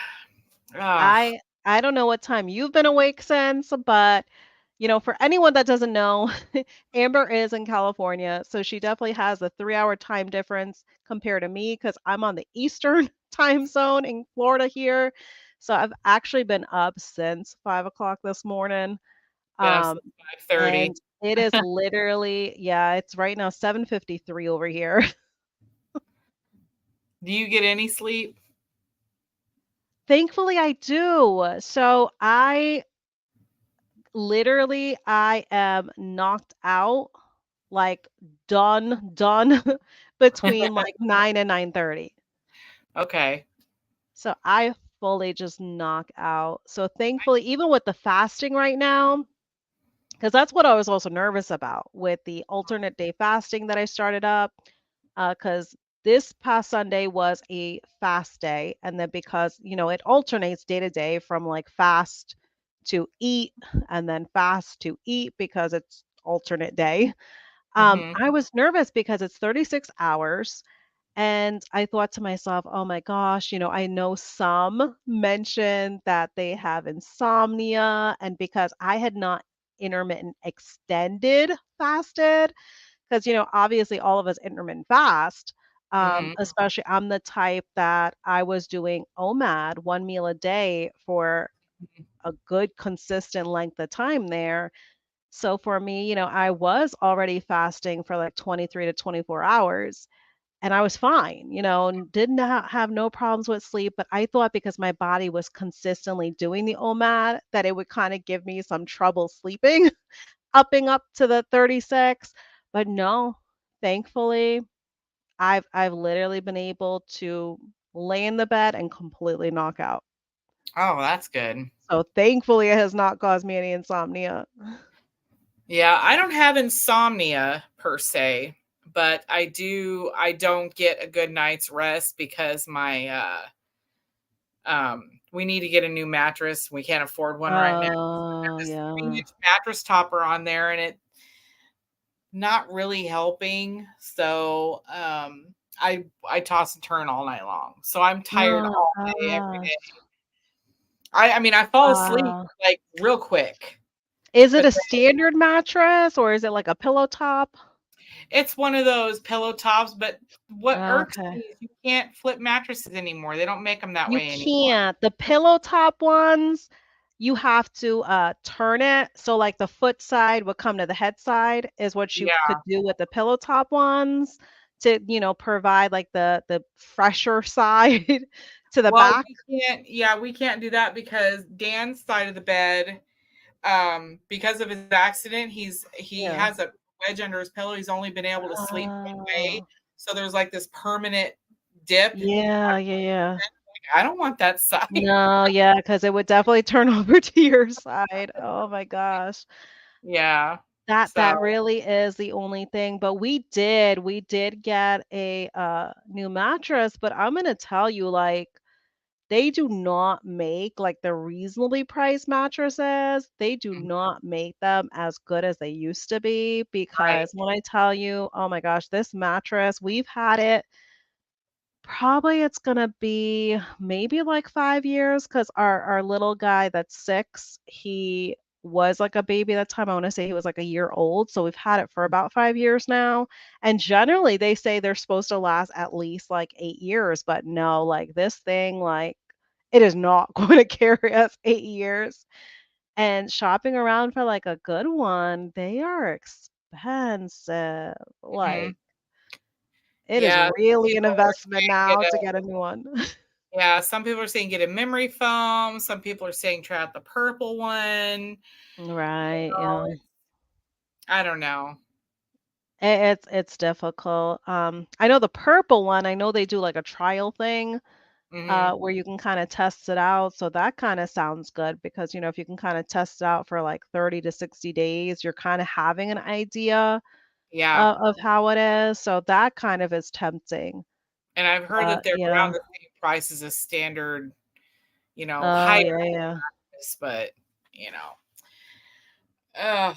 Ah, I don't know what time you've been awake since, but for anyone that doesn't know, Amber is in California, so she definitely has a 3-hour time difference compared to me because I'm on the Eastern time zone in Florida here. So I've actually been up since 5 o'clock this morning. been up Um, since 5:30. and it is literally, yeah, it's right now 7:53 over here. Do you get any sleep? Thankfully, I do. So I am knocked out, like done between like 9 and 9:30. Okay. So I fully just knock out. So thankfully, even with the fasting right now, because that's what I was also nervous about with the alternate day fasting that I started up. Because this past Sunday was a fast day. And then because, it alternates day to day from like fast to eat and then fast to eat because it's alternate day. Mhm. I was nervous because it's 36 hours. And I thought to myself, oh my gosh, I know some mentioned that they have insomnia. And because I had not intermittent extended fasted, because, obviously all of us intermittent fast, Mhm. especially I'm the type that I was doing OMAD, one meal a day for a good consistent length of time there. So for me, I was already fasting for like 23 to 24 hours and I was fine, and did not have no problems with sleep. But I thought because my body was consistently doing the OMAD that it would kind of give me some trouble sleeping, upping up to the 36. But no, thankfully, I've literally been able to lay in the bed and completely knock out. Oh, that's good. So thankfully, it has not caused me any insomnia. Yeah, I don't have insomnia per se, but I don't get a good night's rest because my we need to get a new mattress. We can't afford one right now. I have Oh, this yeah. huge mattress topper on there and it not really helping. So I toss and turn all night long. So I'm tired Oh, all day every day. gosh. I mean I fall asleep Wow. like real quick. Is it But a standard mattress or is it like a pillow top? it's one of those pillow tops, but what irks Okay. me is you can't flip mattresses anymore. They don't make them that You way anymore. can't. The pillow top ones, you have to turn it. So like the foot side would come to the head side is what you Yeah. could do with the pillow top ones to, provide like the fresher side to the Well, back. we can't do that because Dan's side of the bed, because of his accident, he Yeah. has a wedge under his pillow. He's only been able to sleep one way. Oh, So there's like this permanent dip. yeah, yeah, yeah. I don't want that side. No, yeah, because it would definitely turn over to your side. Oh my gosh. Yeah. That So really is the only thing, but we did get a, new mattress, but I'm gonna tell you, like, they do not make, like, the reasonably priced mattresses, they do mhm, not make them as good as they used to be right. because when I tell you, oh my gosh, this mattress, we've had it Probably it's gonna be maybe like 5 years, 'cause our little guy that's 6, he was like a baby at that time. I wanna say he was like a year old, so we've had it for about 5 years now, and generally, they say they're supposed to last at least, like, 8 years, but no, like, this thing, like, it is not going to carry us 8 years, and shopping around for, like, a good one, they are expensive, Mhm. like, it is Yeah, really an people are investment saying get now to a get a new one. yeah, some people are saying get a memory foam, some people are saying try out the purple one. Right, Oh, yeah. I don't know. It's difficult. I know the purple one, I know they do like a trial thing, Mhm. where you can kinda test it out, so that kinda sounds good because, if you can kinda test it out for like 30 to 60 days, you're kinda having an idea Yeah, of how it is, so that kind of is tempting. and I've heard that But they're yeah. around the same price as a standard, Oh, higher yeah, yeah. price, but, you know, ugh,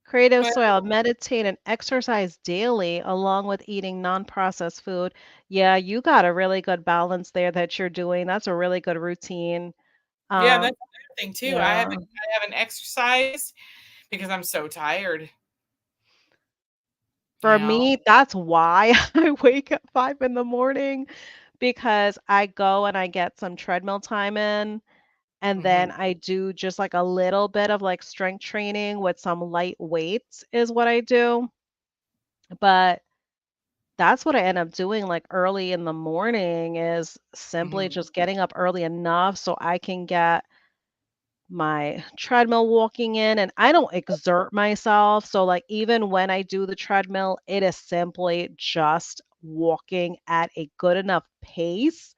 Creative but soil, meditate and exercise daily along with eating non-processed food. Yeah, you got a really good balance there that you're doing. That's a really good routine. yeah, Um, that's another thing too. I yeah. haven't I haven't exercised because I'm so tired, you For know? me, that's why I wake at 5 in the morning because I go and I get some treadmill time in, and Mhm, then I do just like a little bit of like strength training with some light weights is what I do. But that's what I end up doing, like, early in the morning is simply mhm, just getting up early enough so I can get my treadmill walking in, and I don't exert myself, so, like, even when I do the treadmill, it is simply just walking at a good enough pace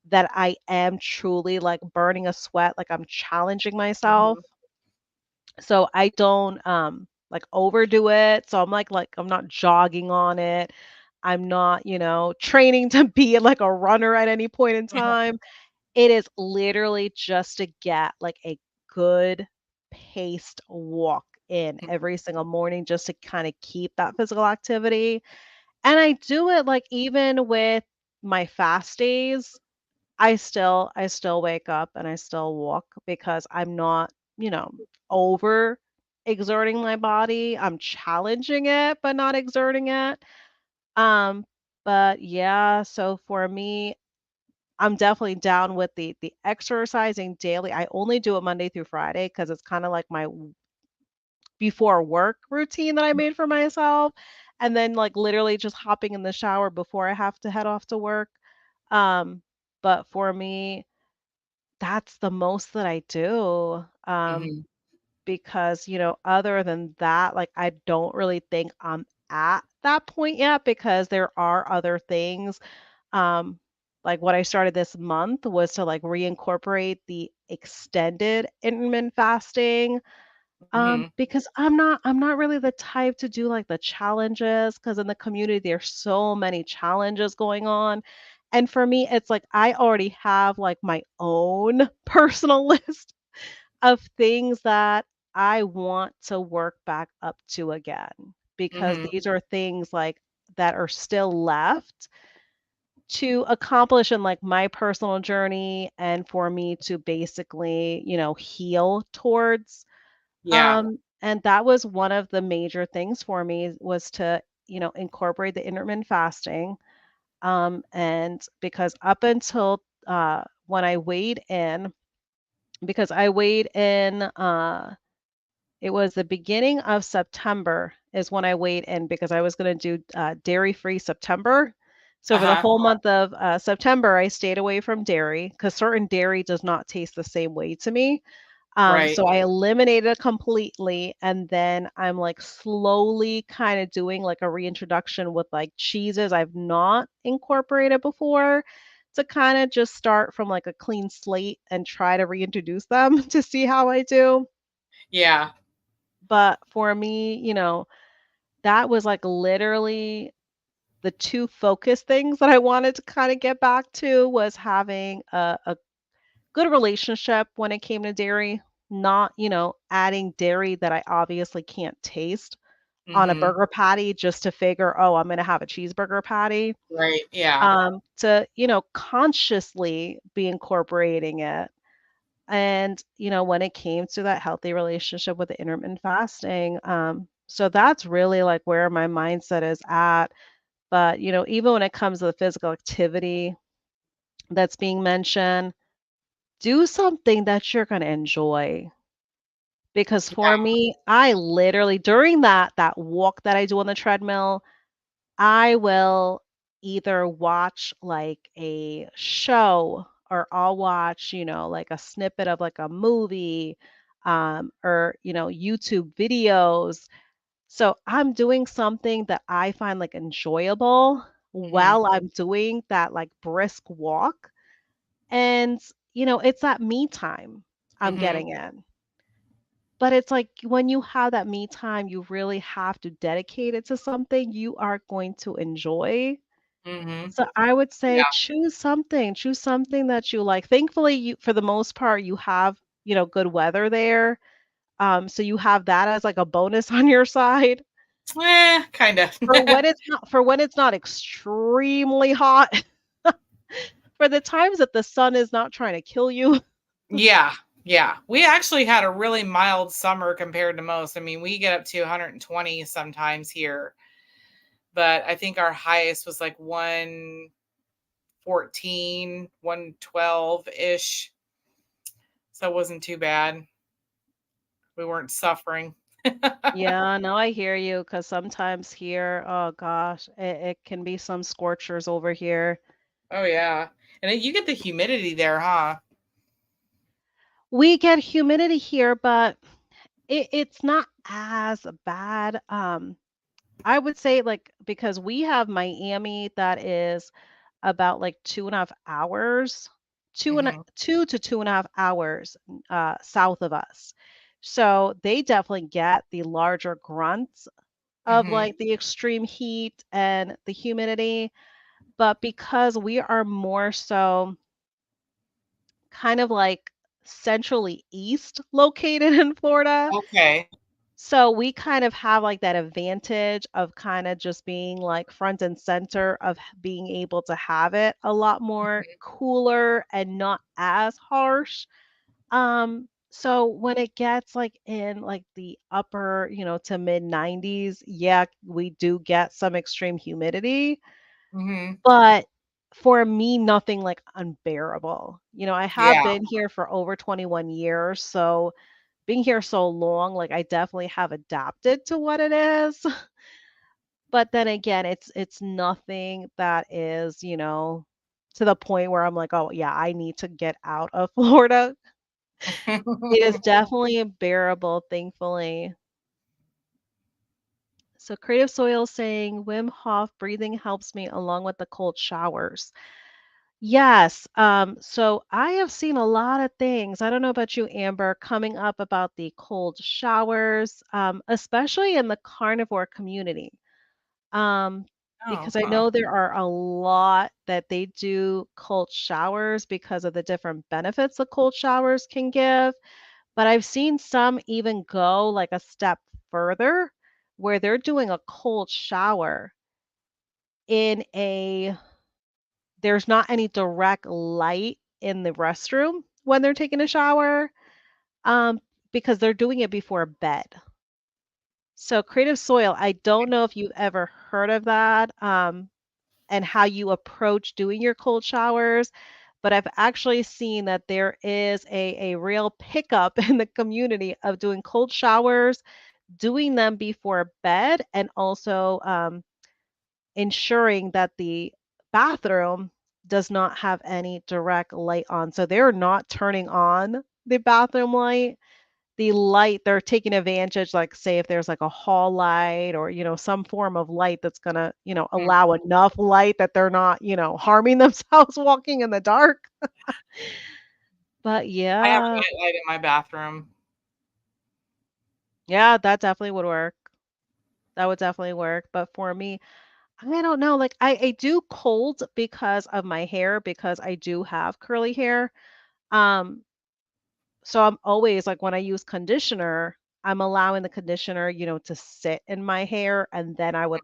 that I am truly, like, burning a sweat, like, I'm challenging myself. mhm, So I don't, like, overdo it, so I'm not jogging on it. I'm not, training to be, like, a runner at any point in time. It is literally just to get, like, a good paced walk in mhm, every single morning just to kinda keep that physical activity, and I do it, like, even with my fast days. I still wake up and I still walk because I'm not, over exerting my body. I'm challenging it, but not exerting it. Um, but yeah, so for me, I'm definitely down with the exercising daily. I only do it Monday through Friday because it's kind of like my before work routine that I made for myself. And then like literally just hopping in the shower before I have to head off to work. Um, but for me, that's the most that I do, mhm, because, other than that, like, I don't really think I'm at that point yet because there are other things, um, like, what I started this month was to, like, reincorporate the extended intermittent fasting, mhm. because I'm not really the type to do, like, the challenges. Because in the community, there's so many challenges going on, and for me, it's like I already have, like, my own personal list of things that I want to work back up to again, because Mhm. these are things, like, that are still left to accomplish in, like, my personal journey and for me to basically, heal towards. Yeah. And that was one of the major things for me was to, incorporate the intermittent fasting. And because up until when I weighed in, because I weighed in, it was the beginning of September is when I weighed in because I was going to do dairy-free September. So for the Uh-huh. whole month of September, I stayed away from dairy because certain dairy does not taste the same way to me. Right. So I eliminated it completely, and then I'm, like, slowly kinda doing, like, a reintroduction with, like, cheeses I've not incorporated before to kinda just start from, like, a clean slate and try to reintroduce them to see how I do. Yeah. But for me, that was, like, literally the 2 focus things that I wanted to kinda get back to was having a good relationship when it came to dairy, not, adding dairy that I obviously can't taste. on a Mhm. burger patty just to figure, "Oh, I'm gonna have a cheeseburger patty," Right. Yeah. to, consciously be incorporating it. And, when it came to that healthy relationship with the intermittent fasting, so that's really like where my mindset is at. But, even when it comes to the physical activity that's being mentioned, do something that you're going to enjoy. Because for Yeah. me, I literally during that walk that I do on the treadmill, I will either watch like a show or I'll watch, like a snippet of like a movie, or, YouTube videos. So I'm doing something that I find like enjoyable Mhm. while I'm doing that like brisk walk. And, it's that me time I'm Mhm. getting in. But it's like when you have that me time, you really have to dedicate it to something you are going to enjoy. Mhm. So I would say Yeah. choose something that you like. Thankfully, you for the most part, you have, good weather there. So you have that as like a bonus on your side Kind of. for when it's not extremely hot, for the times that the sun is not trying to kill you. Yeah. Yeah. We actually had a really mild summer compared to most. I mean, we get up to 120 sometimes here, but I think our highest was like 114, 112-ish. So it wasn't too bad. We weren't suffering. Yeah, no, I hear you. Cause sometimes here, oh gosh, it can be some scorchers over here. Oh yeah. And then you get the humidity there, huh? We get humidity here, but it's not as bad. I would say like because we have Miami that is about like 2.5 hours, Mhm. 2 to 2.5 hours south of us. So they definitely get the larger grunts of Mhm. like the extreme heat and the humidity. But because we are more so kind of like centrally east located in Florida, Okay. so we kind of have like that advantage of kind of just being like front and center of being able to have it a lot more cooler and not as harsh. So when it gets like in like the upper, to mid 90s, yeah, we do get some extreme humidity, Mhm. but for me, nothing like unbearable. I have Yeah. been here for over 21 years, so being here so long, like I definitely have adapted to what it is. But then again, it's nothing that is, to the point where I'm like, oh yeah, I need to get out of Florida. It is definitely bearable, thankfully. So Creative Soil saying Wim Hof breathing helps me along with the cold showers. Yes. So I have seen a lot of things. I don't know about you, Amber, coming up about the cold showers, especially in the carnivore community. Um, Oh, because I huh. know there are a lot that they do cold showers because of the different benefits the cold showers can give. But I've seen some even go like a step further where they're doing a cold shower in a there's not any direct light in the restroom when they're taking a shower, um, because they're doing it before bed. So Creative Soil, I don't know if you've ever heard of that, and how you approach doing your cold showers, but I've actually seen that there is a real pickup in the community of doing cold showers, doing them before bed, and also ensuring that the bathroom does not have any direct light on. So they're not turning on the bathroom light. The light, they're taking advantage, like say if there's like a hall light or, some form of light that's gonna, Mm. allow enough light that they're not, harming themselves walking in the dark. But I have a yeah, nightlight in my bathroom. yeah, that definitely would work. That would definitely work. But for me, I don't know. Like I do cold because of my hair, because I do have curly hair. Um, so I'm always like when I use conditioner, I'm allowing the conditioner, to sit in my hair, and then I would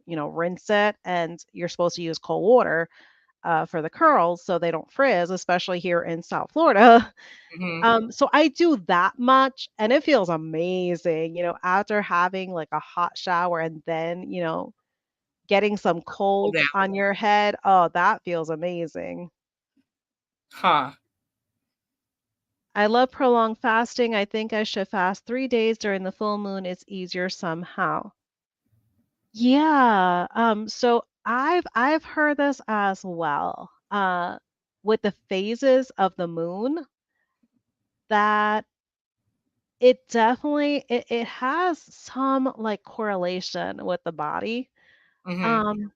rinse it, and you're supposed to use cold water for the curls so they don't frizz, especially here in South Florida. Hmm. So I do that much, and it feels amazing, after having like a hot shower and then, getting some Cool cold down. on your head. Oh, that feels amazing. Huh. I love prolonged fasting. I think I should fast 3 days during the full moon. It's easier somehow. Yeah. So I've heard this as well. With the phases of the moon, that it has some like correlation with the body. Hmm. Um,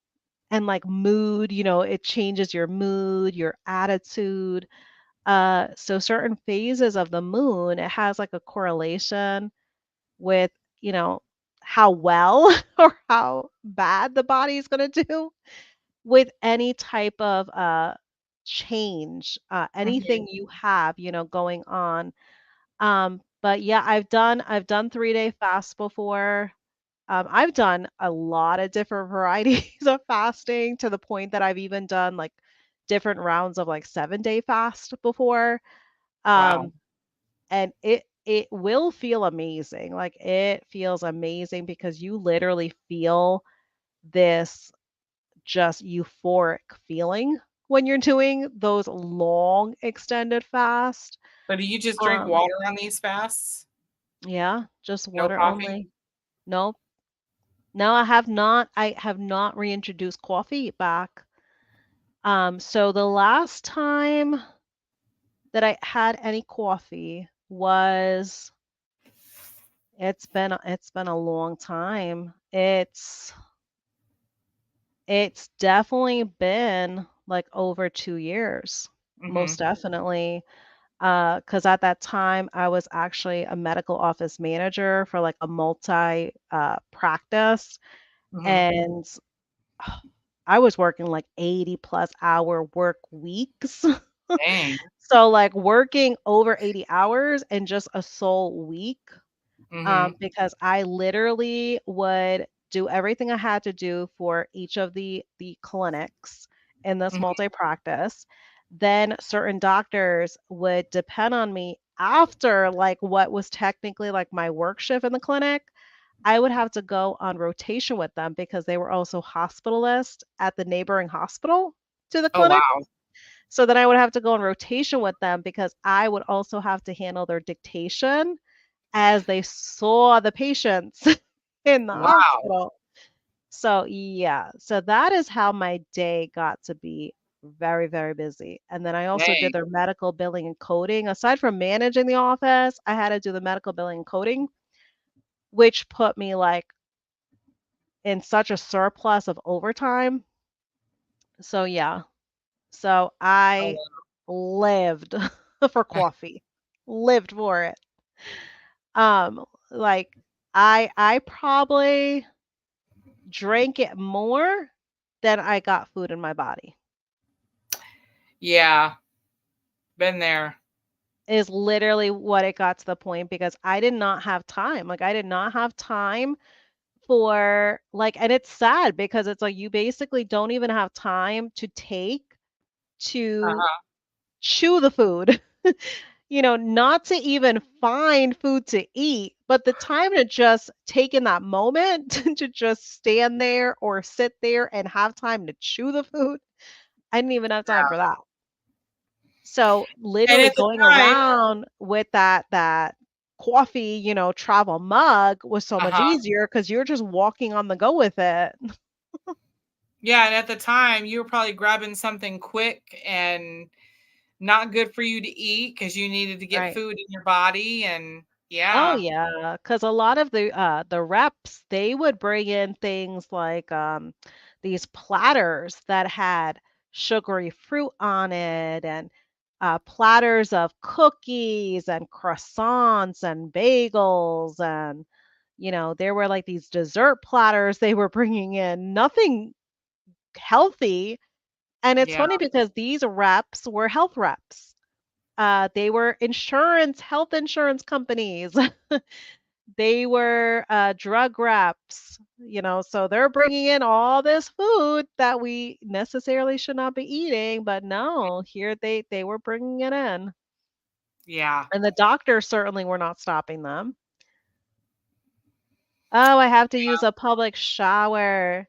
and like mood, it changes your mood, your attitude. So certain phases of the moon, it has like a correlation with, you know, how well or how bad the body is going to do with any type of change, Hmm. anything you have, going on. But yeah, I've done 3-day fasts before. I've done a lot of different varieties of fasting to the point that I've even done like different rounds of like 7-day fast before. Wow. Um, and it will feel amazing. Like it feels amazing because you literally feel this just euphoric feeling when you're doing those long extended fast. So do you just drink Um, water on these fasts? yeah, just No water coffee? only. No, no, I have not reintroduced coffee back. So the last time that I had any coffee was it's been a long time. It's definitely been like over 2 years. Hmm. Most definitely. 'Cause at that time I was actually a medical office manager for like a multi practice, Hmm. and I was working like 80 plus hour work weeks. Dang. So like working over 80 hours in just a sole week, Hmm. because I literally would do everything I had to do for each of the clinics in this Hmm. multi-practice. Then certain doctors would depend on me after like what was technically like my work shift in the clinic. I would have to go on rotation with them because they were also hospitalists at the neighboring hospital to the Oh, clinic. wow. So then I would have to go on rotation with them because I would also have to handle their dictation as they saw the patients in the Wow. hospital. So, yeah, so that is how my day got to be very, very busy. And then I also did Dang. their medical billing and coding. Aside from managing the office, I had to do the medical billing and coding, which put me like in such a surplus of overtime. So, yeah. So Oh, I wow. lived for coffee, lived for it. Like I probably drank it more than I got food in my body. Yeah. Been there. Is literally what it got to the point because I did not have time. Like I did not have time for like, and it's sad because it's like you basically don't even have time to take to Uh-huh. chew the food. Not to even find food to eat, but the time to just take in that moment to just stand there or sit there and have time to chew the food. I didn't even have time for that. So And literally at the going time, around with that coffee, travel mug was so much uh-huh. easier because you're just walking on the go with it. Yeah, and at the time you were probably grabbing something quick and not good for you to eat because you needed to get Right. food in your body. And Oh yeah. yeah, because a lot of the reps, they would bring in things like these platters that had sugary fruit on it, and platters of cookies and croissants and bagels, and there were like these dessert platters they were bringing in, nothing healthy. And it's Yeah. funny because these reps were health reps. They were health insurance companies. They were drug reps, so they're bringing in all this food that we necessarily should not be eating, but no, here they were bringing it in. Yeah. And the doctors certainly were not stopping them. Oh, I have to use a public shower.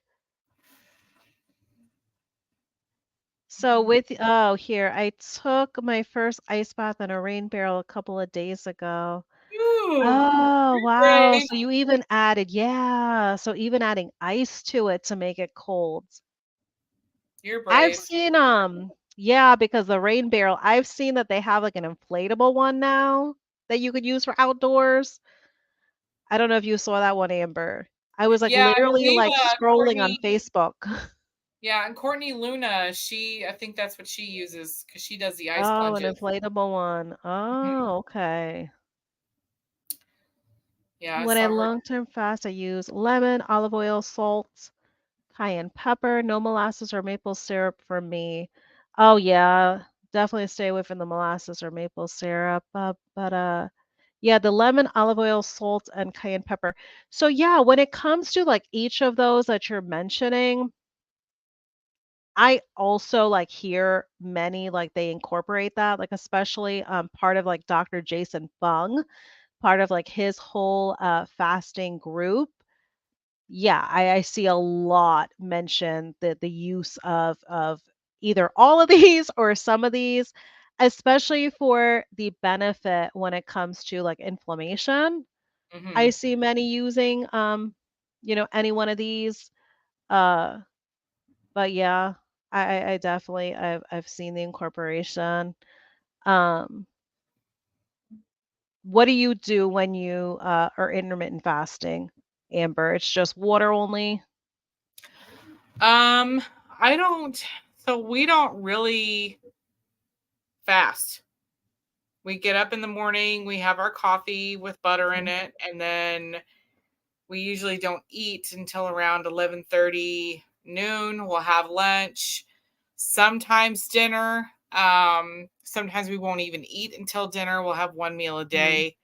So here, I took my first ice bath in a rain barrel a couple of days ago. Ooh, Oh, you're wow. brave. So you even added, yeah. So even adding ice to it to make it cold. You're I've brave. seen, yeah, because the rain barrel, I've seen that they have like an inflatable one now that you could use for outdoors. I don't know if you saw that one, Amber. I was like Yeah, I literally believe like scrolling on Courtney. Facebook. Yeah, and Courtney Luna, I think that's what she uses because she does the ice Oh, an plunges. inflatable one. Mhm. Oh, okay. Yeah, I When I saw her. long-term fast, I use lemon, olive oil, salt, cayenne pepper, no molasses or maple syrup for me. Oh yeah, definitely stay away from the molasses or maple syrup. But yeah, the lemon, olive oil, salt, and cayenne pepper. So yeah, when it comes to like each of those that you're mentioning, I also like hear many like they incorporate that, like especially part of like Dr. Jason Fung, part of like his whole fasting group. Yeah, I see a lot mention the use of either all of these or some of these, especially for the benefit when it comes to like inflammation. I Hmm. see many using any one of these. Uh but yeah, I definitely I've seen the incorporation. Um what do you do when you are intermittent fasting, Amber? It's just water only? Um, I don't. So we don't really fast. We get up in the morning, we have our coffee with butter in it, and then we usually don't eat until around 11:30 noon. We'll have lunch, sometimes dinner. Sometimes we won't even eat until dinner. We'll have one meal a Mhm. day.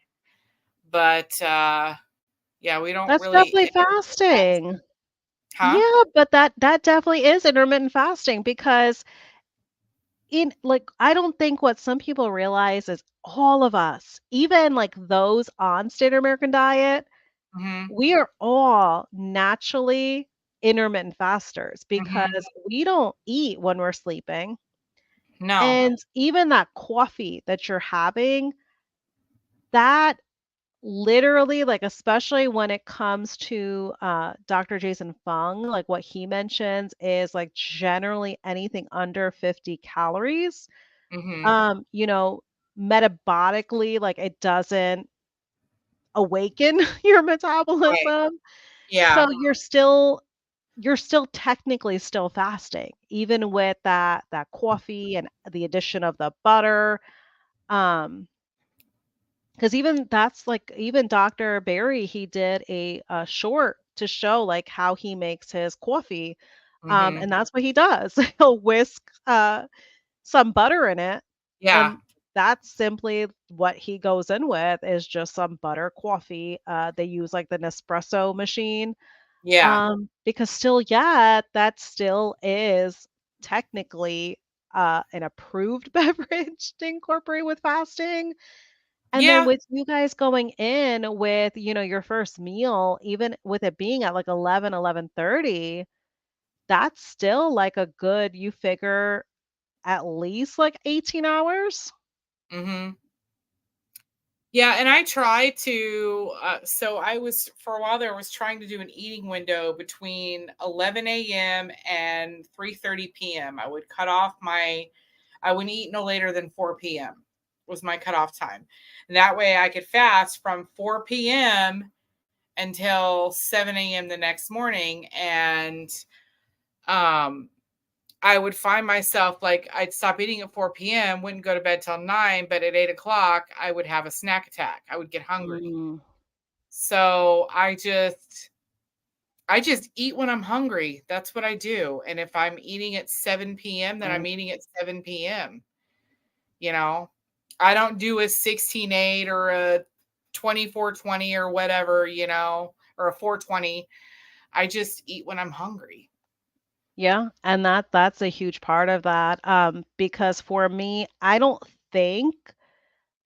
But yeah, we don't That's really definitely intermittent fast. fasting. Huh? Yeah, but that definitely is intermittent fasting because I don't think what some people realize is all of us, even like those on standard American diet, Hmm. we are all naturally intermittent fasters Hmm. because we don't eat when we're sleeping. No. And even that coffee that you're having, that literally, like, especially when it comes to, Dr. Jason Fung, like, what he mentions is, like, generally anything under 50 calories, Hmm. you know, metabolically, like, it doesn't awaken your Right. metabolism. So Yeah. you're still technically still fasting, even with that coffee and the addition of the butter, um 'cause even that's like even Dr. Barry, he did a short to show, like, how he makes his coffee, Hmm. and that's what he does. He'll whisk, some butter in it, Yeah. and that's simply what he goes in with is just some butter coffee. They use, like, the Nespresso machine, Yeah. because still, yeah, that still is technically, an approved beverage to incorporate with fasting. And then Yeah. with you guys going in with, your first meal, even with it being at like 11, 11:30, that's still like a good, you figure at least like 18 hours? Hmm. Yeah, and I try to. So I was for a while there. I was trying to do an eating window between 11 a.m. and 3:30 p.m. I would cut off my. I wouldn't eat no later than 4 p.m. was my cutoff time, and that way I could fast from 4 p.m. until 7 a.m. the next morning, and um, I would find myself like I'd stop eating at 4 p.m., wouldn't go to bed till 9, but at 8 o'clock, I would have a snack attack. I would get hungry. Mm, So I just eat when I'm hungry. That's what I do. And if I'm eating at 7 p.m., then I'm right. eating at 7 p.m. You know, I don't do a 16:8 or a 2420 or whatever, or a 420. I just eat when I'm hungry. Yeah, and that's a huge part of that. Because for me, I don't think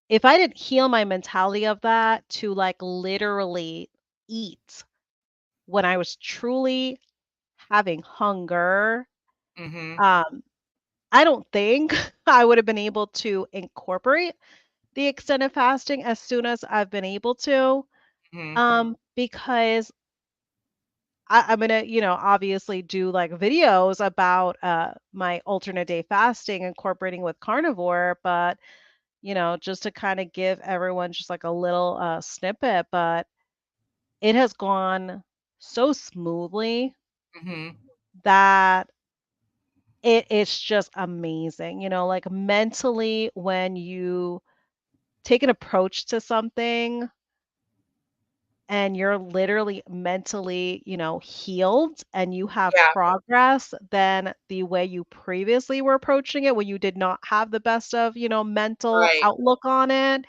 if I didn't heal my mentality of that to like literally eat when I was truly having hunger, Mm-hmm. um, I don't think I would have been able to incorporate the extended fasting as soon as I've been able to. Mm-hmm. Because I'm gonna, obviously do like videos about my alternate day fasting incorporating with carnivore, but just to kind of give everyone just like a little snippet, but it has gone so smoothly Mm-hmm. that it's just amazing. Like mentally when you take an approach to something and you're literally mentally, healed and you have Yeah. progress than the way you previously were approaching it when you did not have the best of, mental Right. outlook on it,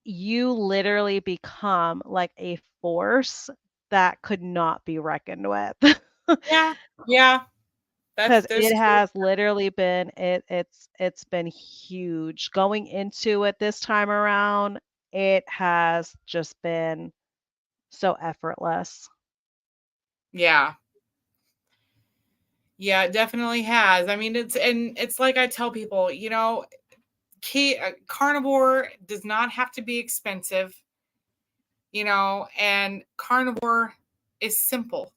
you literally become like a force that could not be reckoned with. Yeah. Yeah. Because There's it truth. has literally been it's been huge. Going into it this time around, it has just been so effortless. Yeah. Yeah, it definitely has. I mean, it's like I tell people, carnivore does not have to be expensive, and carnivore is simple.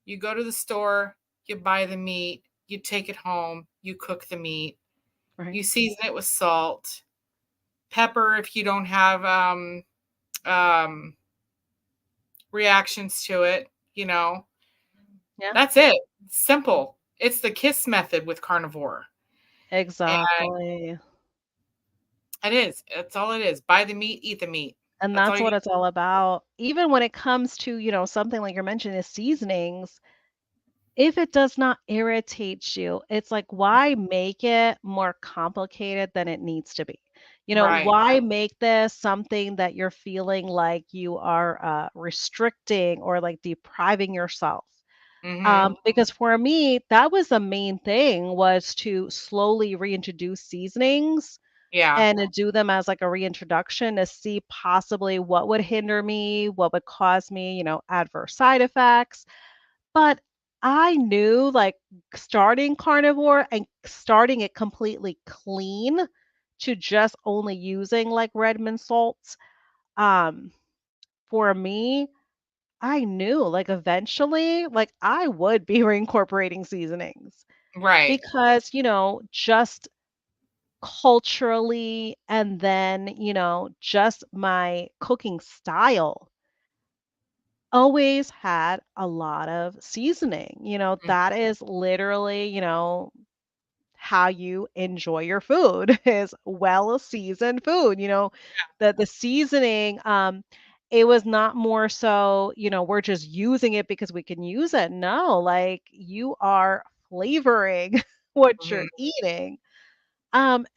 You go to the store, you buy the meat, you take it home, you cook the meat, Right. you season it with salt, pepper if you don't have um, reactions to it, Yeah, that's it. Simple. It's the KISS method with carnivore. And exactly. it is. That's all it is. Buy the meat, eat the meat. And That's all that's you what need. it's all about. Even when it comes to, something like you're mentioning, the seasonings, if it does not irritate you, it's like, why make it more complicated than it needs to be? Right. Why make this something that you're feeling like you are restricting or like depriving yourself? Mm-hmm. Because for me, that was the main thing was to slowly reintroduce seasonings Yeah. and to do them as like a reintroduction to see possibly what would hinder me, what would cause me, adverse side effects. But I knew like starting carnivore and starting it completely clean to just only using like Redmond salts. Um, for me, I knew like eventually, like I would be reincorporating seasonings Right. because, just culturally and then, just my cooking style always had a lot of seasoning. Mhm. That is literally, how you enjoy your food is well seasoned food. The seasoning, it was not more so, we're just using it because we can use it. No, like you are flavoring what you're Mhm. eating. And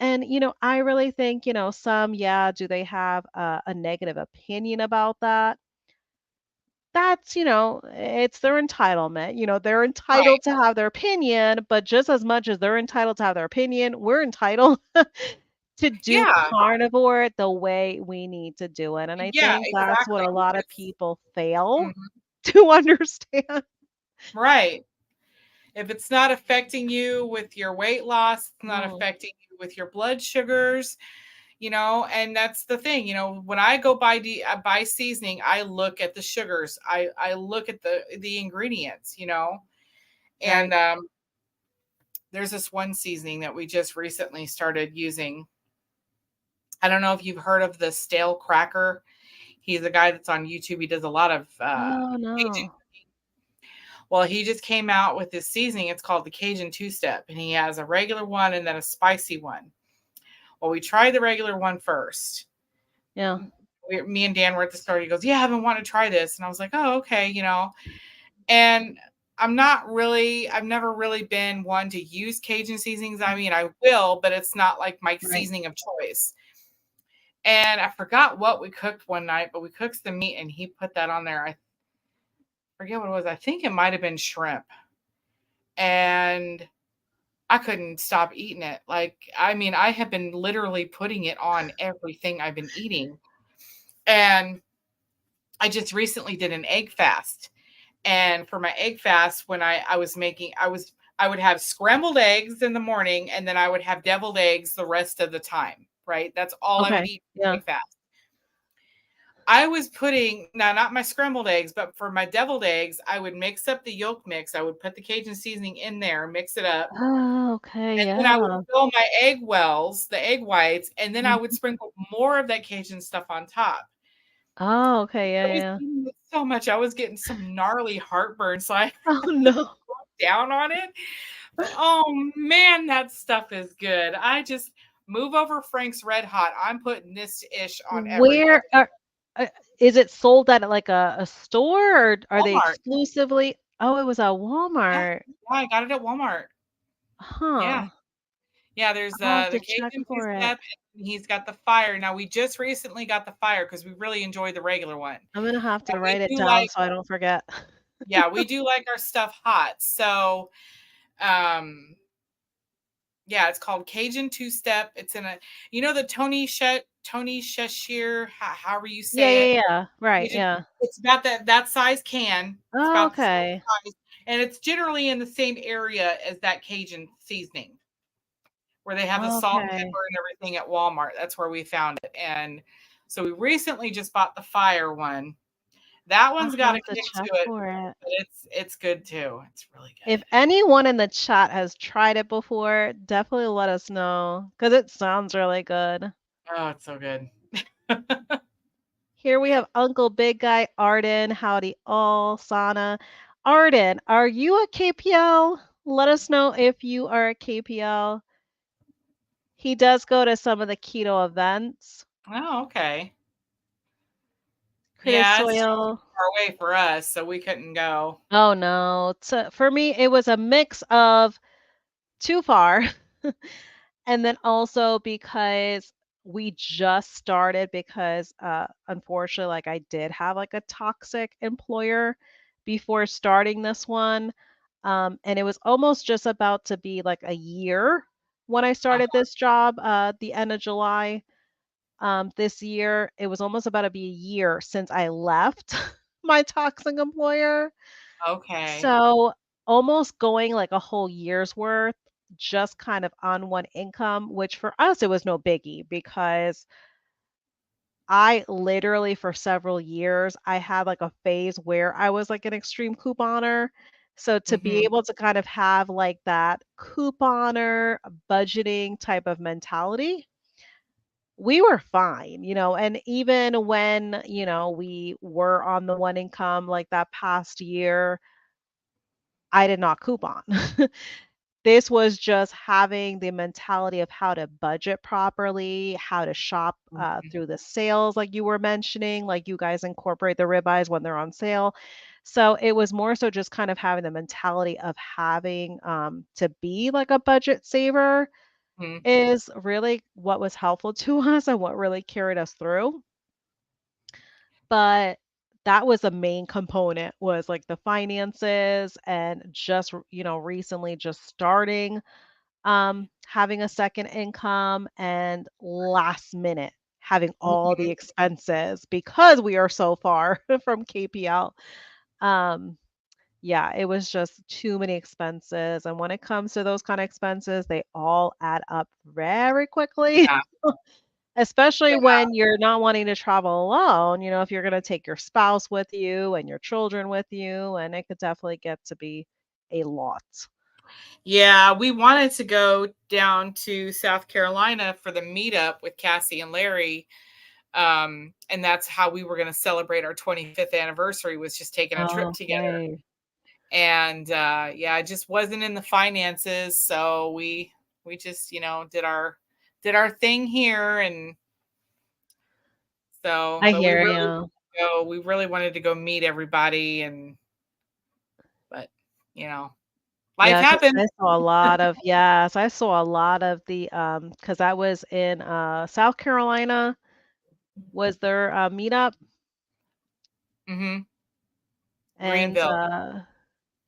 I really think, some, yeah, do they have a negative opinion about that? That's, it's their entitlement. They're Right. entitled to have their opinion, but just as much as they're entitled to have their opinion, we're entitled to do Yeah. carnivore the way we need to do it. And I Yeah, think that's what exactly. a lot of people fail Mhm. to understand. Right. If it's not affecting you with your weight loss, it's not Mm, affecting you with your blood sugars, and that's the thing, when I go buy seasoning, I look at the sugars. I look at the ingredients, right. and there's this one seasoning that we just recently started using. I don't know if you've heard of the stale cracker. He's a guy that's on YouTube. He does a lot of Oh, Cajun. no. Well, he just came out with this seasoning. It's called the Cajun Two Step, and he has a regular one and then a spicy one. Well, we tried the regular one first. Yeah. Me and Dan were at the store. He goes, "Yeah, I've been wanting to try this," and I was like, "Oh, okay," And I've never really been one to use Cajun seasonings. I mean, I will, but it's not like my Right. seasoning of choice. And I forgot what we cooked one night, but we cooked some meat and he put that on there. I forget what it was. I think it might have been shrimp. And I couldn't stop eating it. Like, I mean, I have been literally putting it on everything I've been eating. And I just recently did an egg fast. And for my egg fast, when I was making, I would have scrambled eggs in the morning and then I would have deviled eggs the rest of the time, right? That's all I would Okay. eat for Yeah. egg fast. I was putting, now not my scrambled eggs, but for my deviled eggs, I would mix up the yolk mix. I would put the Cajun seasoning in there, mix it up, Oh, okay. and then I would Yeah. fill my egg wells, the egg whites, and then I would Mhm. sprinkle more of that Cajun stuff on top. Oh, okay. I Yeah, was yeah. eating it so much, I was getting some gnarly heartburn, so I Oh, no. down on it. But oh man, that stuff is good. I just move over Frank's Red Hot. I'm putting this ish on everything. Where are uh, is it sold at, like, a store, or are they Walmart. exclusively? Oh, it was at Yeah, Walmart. yeah, I got it at Walmart. Yeah. Huh. Yeah, there's I'll have the to check Cajun for it. two-step, and he's got the fire. Now we just recently got the fire because we really enjoy the regular one. I'm gonna have And to we write it do down like, so I don't forget. yeah, we do like our stuff hot. So, um, yeah, it's called Cajun two-step. It's in a, the Tony Cheshire, however you Yeah, say it. yeah, yeah. You Right, just, yeah. it's about that size can. It's Oh, about the same okay. size, and it's generally in the same area as that Cajun seasoning, where they have the salt and Okay. pepper and everything at Walmart. That's where we found it. And so we recently just bought the fire one. That I'll one's got a have to kick check to it, for it. but it's good too. It's really If good. anyone in the chat has tried it before, definitely let us know because it sounds really good. Oh, it's so good. Here we have Uncle Big Guy Arden. Howdy all, Sana. Arden, are you a KPL? Let us know if you are a KPL. He does go to some of the keto events. Oh, okay. Critter Yeah, it's too Soil. far away for us, so we couldn't go. Oh no. For me, it was a mix of too far. And then also because we just started because unfortunately like I did have like a toxic employer before starting this one. And it was almost just about to be like a year when I Uh, started this job the end of July this year. It was almost about to be a year since I left my toxic employer. okay. So almost going like a whole year's worth just kind of on one income, which for us it was no biggie because I literally for several years I had like a phase where I was like an extreme couponer. So to be Hmm. able to kind of have like that couponer budgeting type of mentality, we were fine, and even when, we were on the one income like that past year, I did not coupon. This was just having the mentality of how to budget properly, how to shop through the sales, like you were mentioning, like you guys incorporate the ribeyes when they're on sale. So it was more so just kind of having the mentality of having to be like a budget saver Hmm. is really what was helpful to us and what really carried us through. But that was the main component was like the finances and just recently just starting having a second income and last minute having all the expenses because we are so far from KPL. Um, yeah, it was just too many expenses. And when it comes to those kind of expenses, they all add up very quickly, Yeah. especially Yeah. when you're not wanting to travel alone. If you're going to take your spouse with you and your children with you, and it could definitely get to be a lot. Yeah, we wanted to go down to South Carolina for the meetup with Cassie and Larry. And that's how we were going to celebrate our 25th anniversary, was just taking a trip together. Okay. And yeah, it just wasn't in the finances, so we just, did our thing here. And so, I but we hear really you. we really wanted to go meet everybody. And but you know life Yeah, because happens. I saw a lot of yes, I saw a lot of the, because I was in, South Carolina was their meetup, Mm-hmm. and Greenville.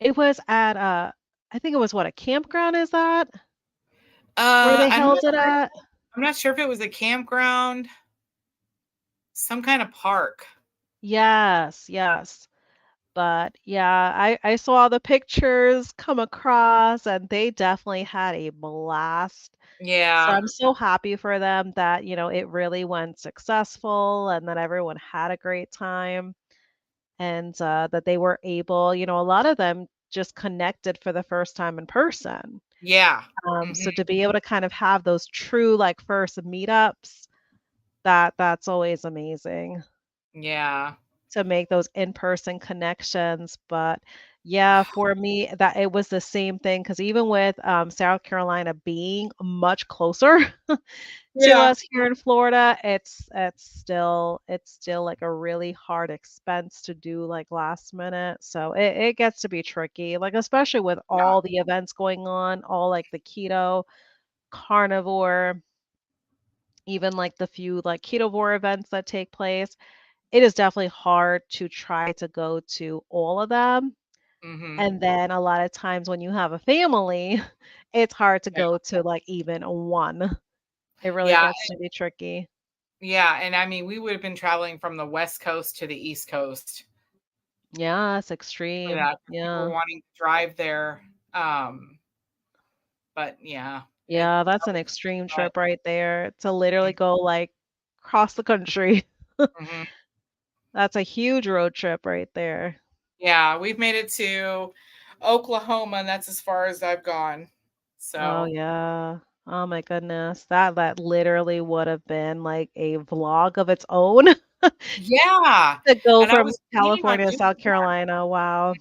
it was at I think it was what, a campground is that where they I'm not held it sure. at? I'm not sure if it was a campground, some kind of park. Yes, yes. But yeah, I saw the pictures come across and they definitely had a blast. So Yeah. I'm so happy for them that, it really went successful and that everyone had a great time and that they were able, a lot of them just connected for the first time in person. Yeah. Hmm. So to be able to kind of have those true like first meetups, that's always amazing Yeah. to make those in-person connections. But yeah, for me, that it was the same thing because even with South Carolina being much closer to Yeah. us here in Florida, it's still like a really hard expense to do like last minute. So it gets to be tricky, like especially with Yeah. all the events going on, all like the keto, carnivore, even like the few like ketovore events that take place. It is definitely hard to try to go to all of them. Hmm. And then a lot of times when you have a family, it's hard to Yeah. go to like even one. It really Yeah. gets to be tricky. Yeah. And I mean, we would have been traveling from the West Coast to the East Coast Yeah, it's for extreme. that. People Yeah. were wanting to drive there. Um, but yeah, Yeah, that that's an was, extreme but trip right there to literally go like across the country. mhm. That's a huge road trip right there. Yeah, we've made it to Oklahoma, and that's as far as I've gone. Oh So yeah. Oh my goodness. That literally would have been like a vlog of its own yeah, to go and I from was planning on California to doing South that. Carolina. Wow.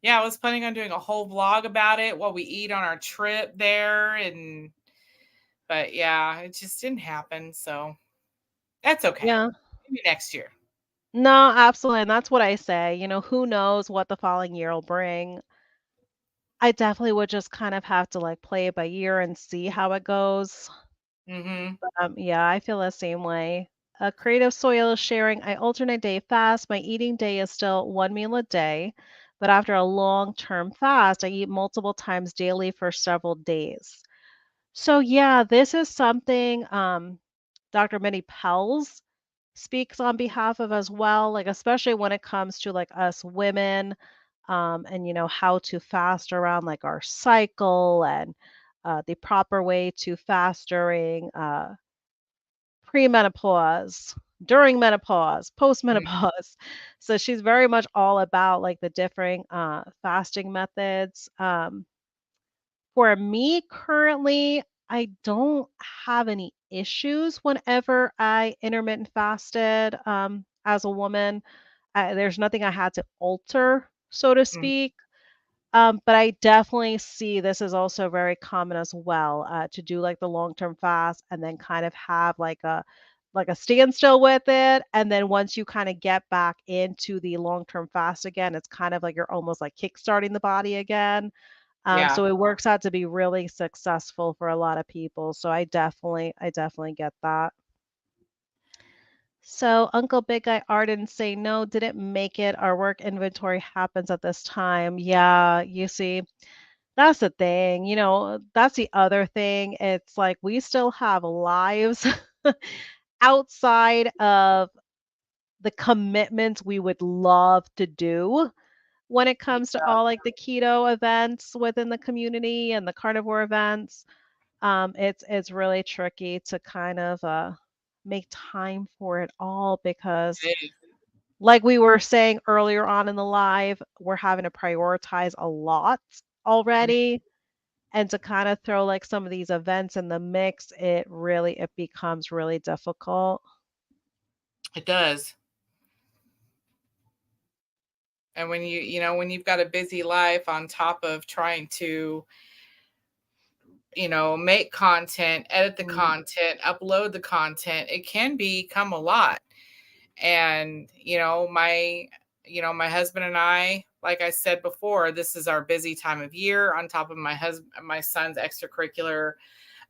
Yeah, I was planning on doing a whole vlog about it, what we eat on our trip there, and but yeah, it just didn't happen. So that's okay. Yeah. Maybe next year. No, absolutely. And that's what I say. Who knows what the following year will bring. I definitely would just kind of have to like play it by ear and see how it goes. Hmm. Yeah, I feel the same way. A creative soil is sharing. I alternate day fast. My eating day is still one meal a day, but after a long-term fast, I eat multiple times daily for several days. So yeah, this is something Dr. Minnie Pels speaks on behalf of as well, like especially when it comes to like us women, and how to fast around like our cycle and the proper way to fast during premenopause, during menopause, postmenopause. So she's very much all about like the different fasting methods. For me currently, I don't have any issues whenever I intermittent fasted as a woman. There's nothing I had to alter, so to Hmm. speak. But I definitely see this is also very common as well, to do like the long-term fast and then kind of have like a standstill with it. And then once you kind of get back into the long-term fast again, it's kind of like you're almost like kickstarting the body again. Yeah, So it works out to be really successful for a lot of people. So I definitely get that. So Uncle Big Guy Arden say no, didn't make it. Our work inventory happens at this time. Yeah, you see, that's the thing. That's the other thing. It's like we still have lives outside of the commitments we would love to do when it comes to yeah, all like the keto events within the community and the carnivore events. It's really tricky to kind of make time for it all because it is. like we were saying earlier on in the live, we're having to prioritize a lot Mhm. already. And to kind of throw like some of these events in the mix, it becomes really difficult. It does. And when when you've got a busy life on top of trying to, make content, edit the Mm, content, upload the content, it can become a lot. And, my husband and I, like I said before, this is our busy time of year on top of my son's extracurricular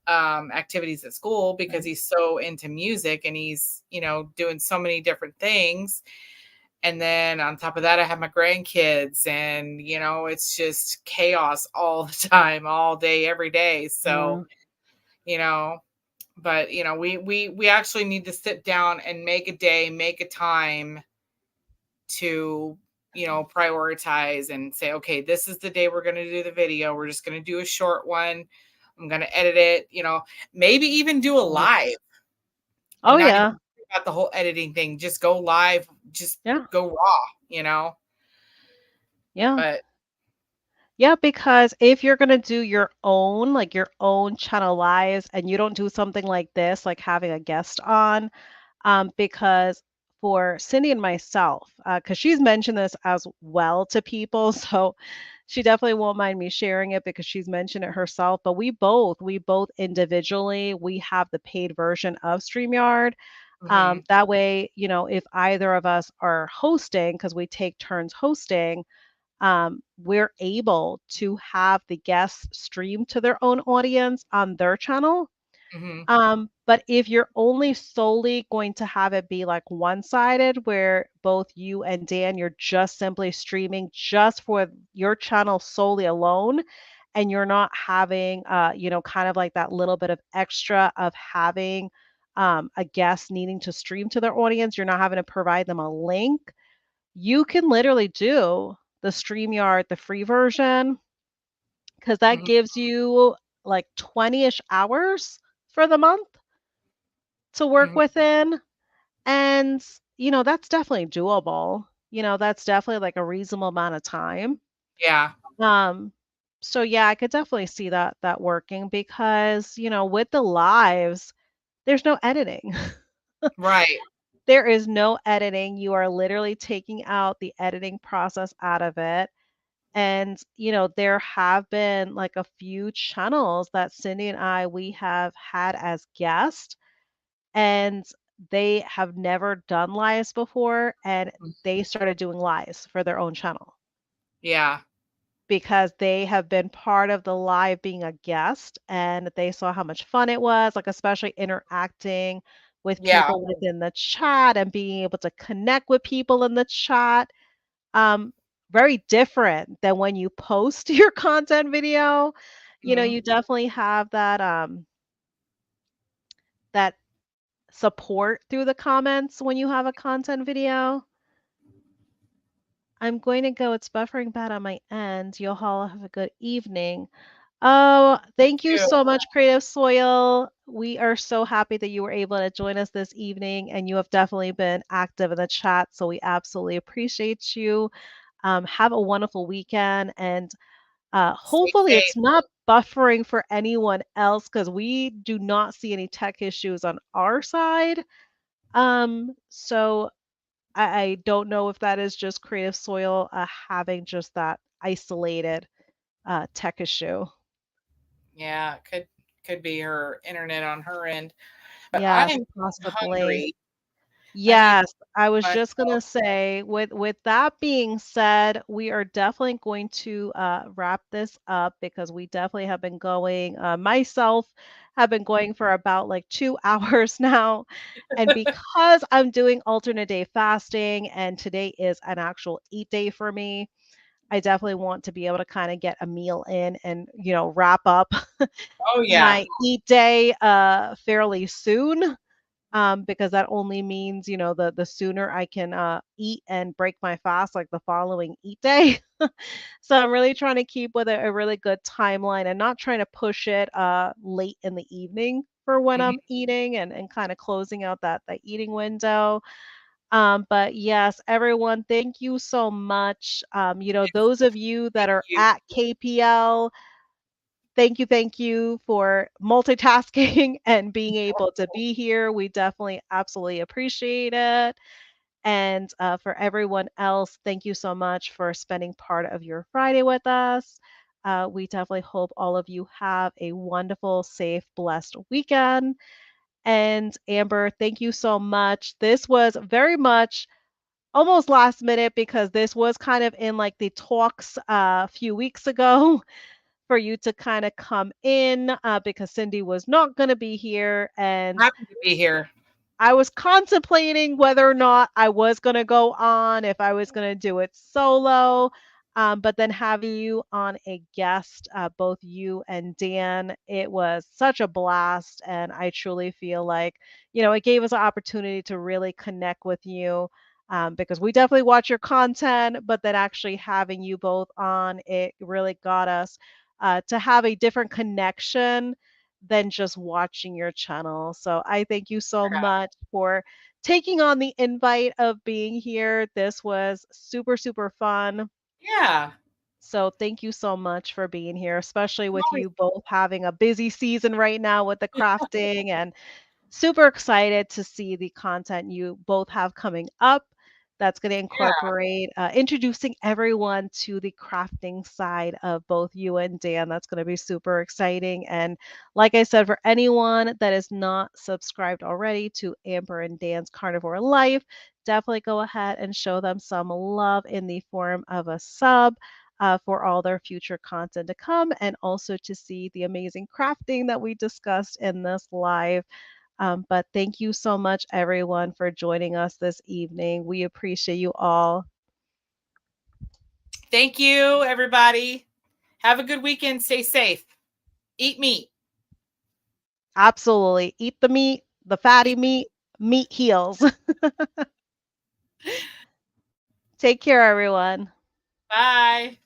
activities at school because he's so into music and he's, doing so many different things. And then on top of that, I have my grandkids and, it's just chaos all the time, all day, every day. So, Yeah. you know, but we actually need to sit down and make a day, make a time to prioritize and say, okay, this is the day we're going to do the video. We're just going to do a short one. I'm going to edit it, maybe even do a live Oh and not even yeah. worry about the whole editing thing. Just go live, just Yeah. go raw. Yeah. But Yeah, because if you're gonna do your own, like your own channel lives, and you don't do something like this, like having a guest on, because for Cindy and myself, because she's mentioned this as well to people, so she definitely won't mind me sharing it because she's mentioned it herself. But we both individually, we have the paid version of StreamYard. mhm, That way, if either of us are hosting, because we take turns hosting, we're able to have the guests stream to their own audience on their channel. mhm, But if you're only solely going to have it be like one-sided, where both you and Dan, you're just simply streaming just for your channel solely alone, and you're not having, kind of like that little bit of extra of having a guest needing to stream to their audience, you're not having to provide them a link. You can literally do the StreamYard, the free version, because that mhm, gives you like 20-ish hours for the month to work mhm. within. And, that's definitely doable. That's definitely like a reasonable amount of time. Yeah, Um, so yeah, I could definitely see that working because, with the lives, there's no editing. right. There is no editing. You are literally taking out the editing process out of it. And, there have been like a few channels that Cindy and we have had as guests, and they have never done lives before. And they started doing lives for their own channel Yeah, because they have been part of the live being a guest and they saw how much fun it was, like, especially interacting with yeah, people within the chat and being able to connect with people in the chat. um, Very different than when you post your content video. mhm, You definitely have that support through the comments when you have a content video. I'm going to go. It's buffering bad on my end. You all have a good evening. Oh, thank you too. so much, Creative Soil. We are so happy that you were able to join us this evening, and you have definitely been active in the chat. So we absolutely appreciate you. Have a wonderful weekend, and Stay hopefully safe. it's not buffering for anyone else because we do not see any tech issues on our side. So I don't know if that is just Creative Soil having just that isolated tech issue. Yeah, could be her internet on her end. But I Yes, am possibly. hungry. I need Yes, I was just myself. gonna say, with that being said, we are definitely going to wrap this up because we definitely have been going. Myself have been going for about like 2 hours now, and because I'm doing alternate day fasting, and today is an actual eat day for me, I definitely want to be able to kind of get a meal in and wrap up Oh yeah. my eat day fairly soon, because that only means, the sooner I can eat and break my fast, like the following eat day. So I'm really trying to keep with a really good timeline and not trying to push it late in the evening for when Mhm. I'm eating, and kind of closing out that eating window. But yes, everyone, thank you so much. Those of you that Thank are you. at KPL, thank you for multitasking and being able to be here. We definitely absolutely appreciate it. And for everyone else, thank you so much for spending part of your Friday with us. We definitely hope all of you have a wonderful, safe, blessed weekend. And Amber, thank you so much. This was very much almost last minute because this was kind of in like the talks a few weeks ago. for you to kind of come in because Cindy was not going to be here. And Happy to be here. I was contemplating whether or not I was going to go on, if I was going to do it solo. But then having you on a guest, both you and Dan, it was such a blast. And I truly feel like, it gave us an opportunity to really connect with you because we definitely watch your content, but then actually having you both on, it really got us to have a different connection than just watching your channel. So I thank you so much for taking on the invite of being here. This was super, super fun. Yeah. So thank you so much for being here, especially with Always. you both having a busy season right now with the crafting, and super excited to see the content you both have coming up that's going to Yeah. incorporate introducing everyone to the crafting side of both you and Dan. That's going to be super exciting. And like I said, for anyone that is not subscribed already to Amber and Dan's Carnivore Life, definitely go ahead and show them some love in the form of a sub. For all their future content to come, and also to see the amazing crafting that we discussed in this live. But thank you so much, everyone, for joining us this evening. We appreciate you all. Thank you, everybody. Have a good weekend. Stay safe. Eat meat. Absolutely. Eat the meat, the fatty meat, meat heals. Take care, everyone. Bye.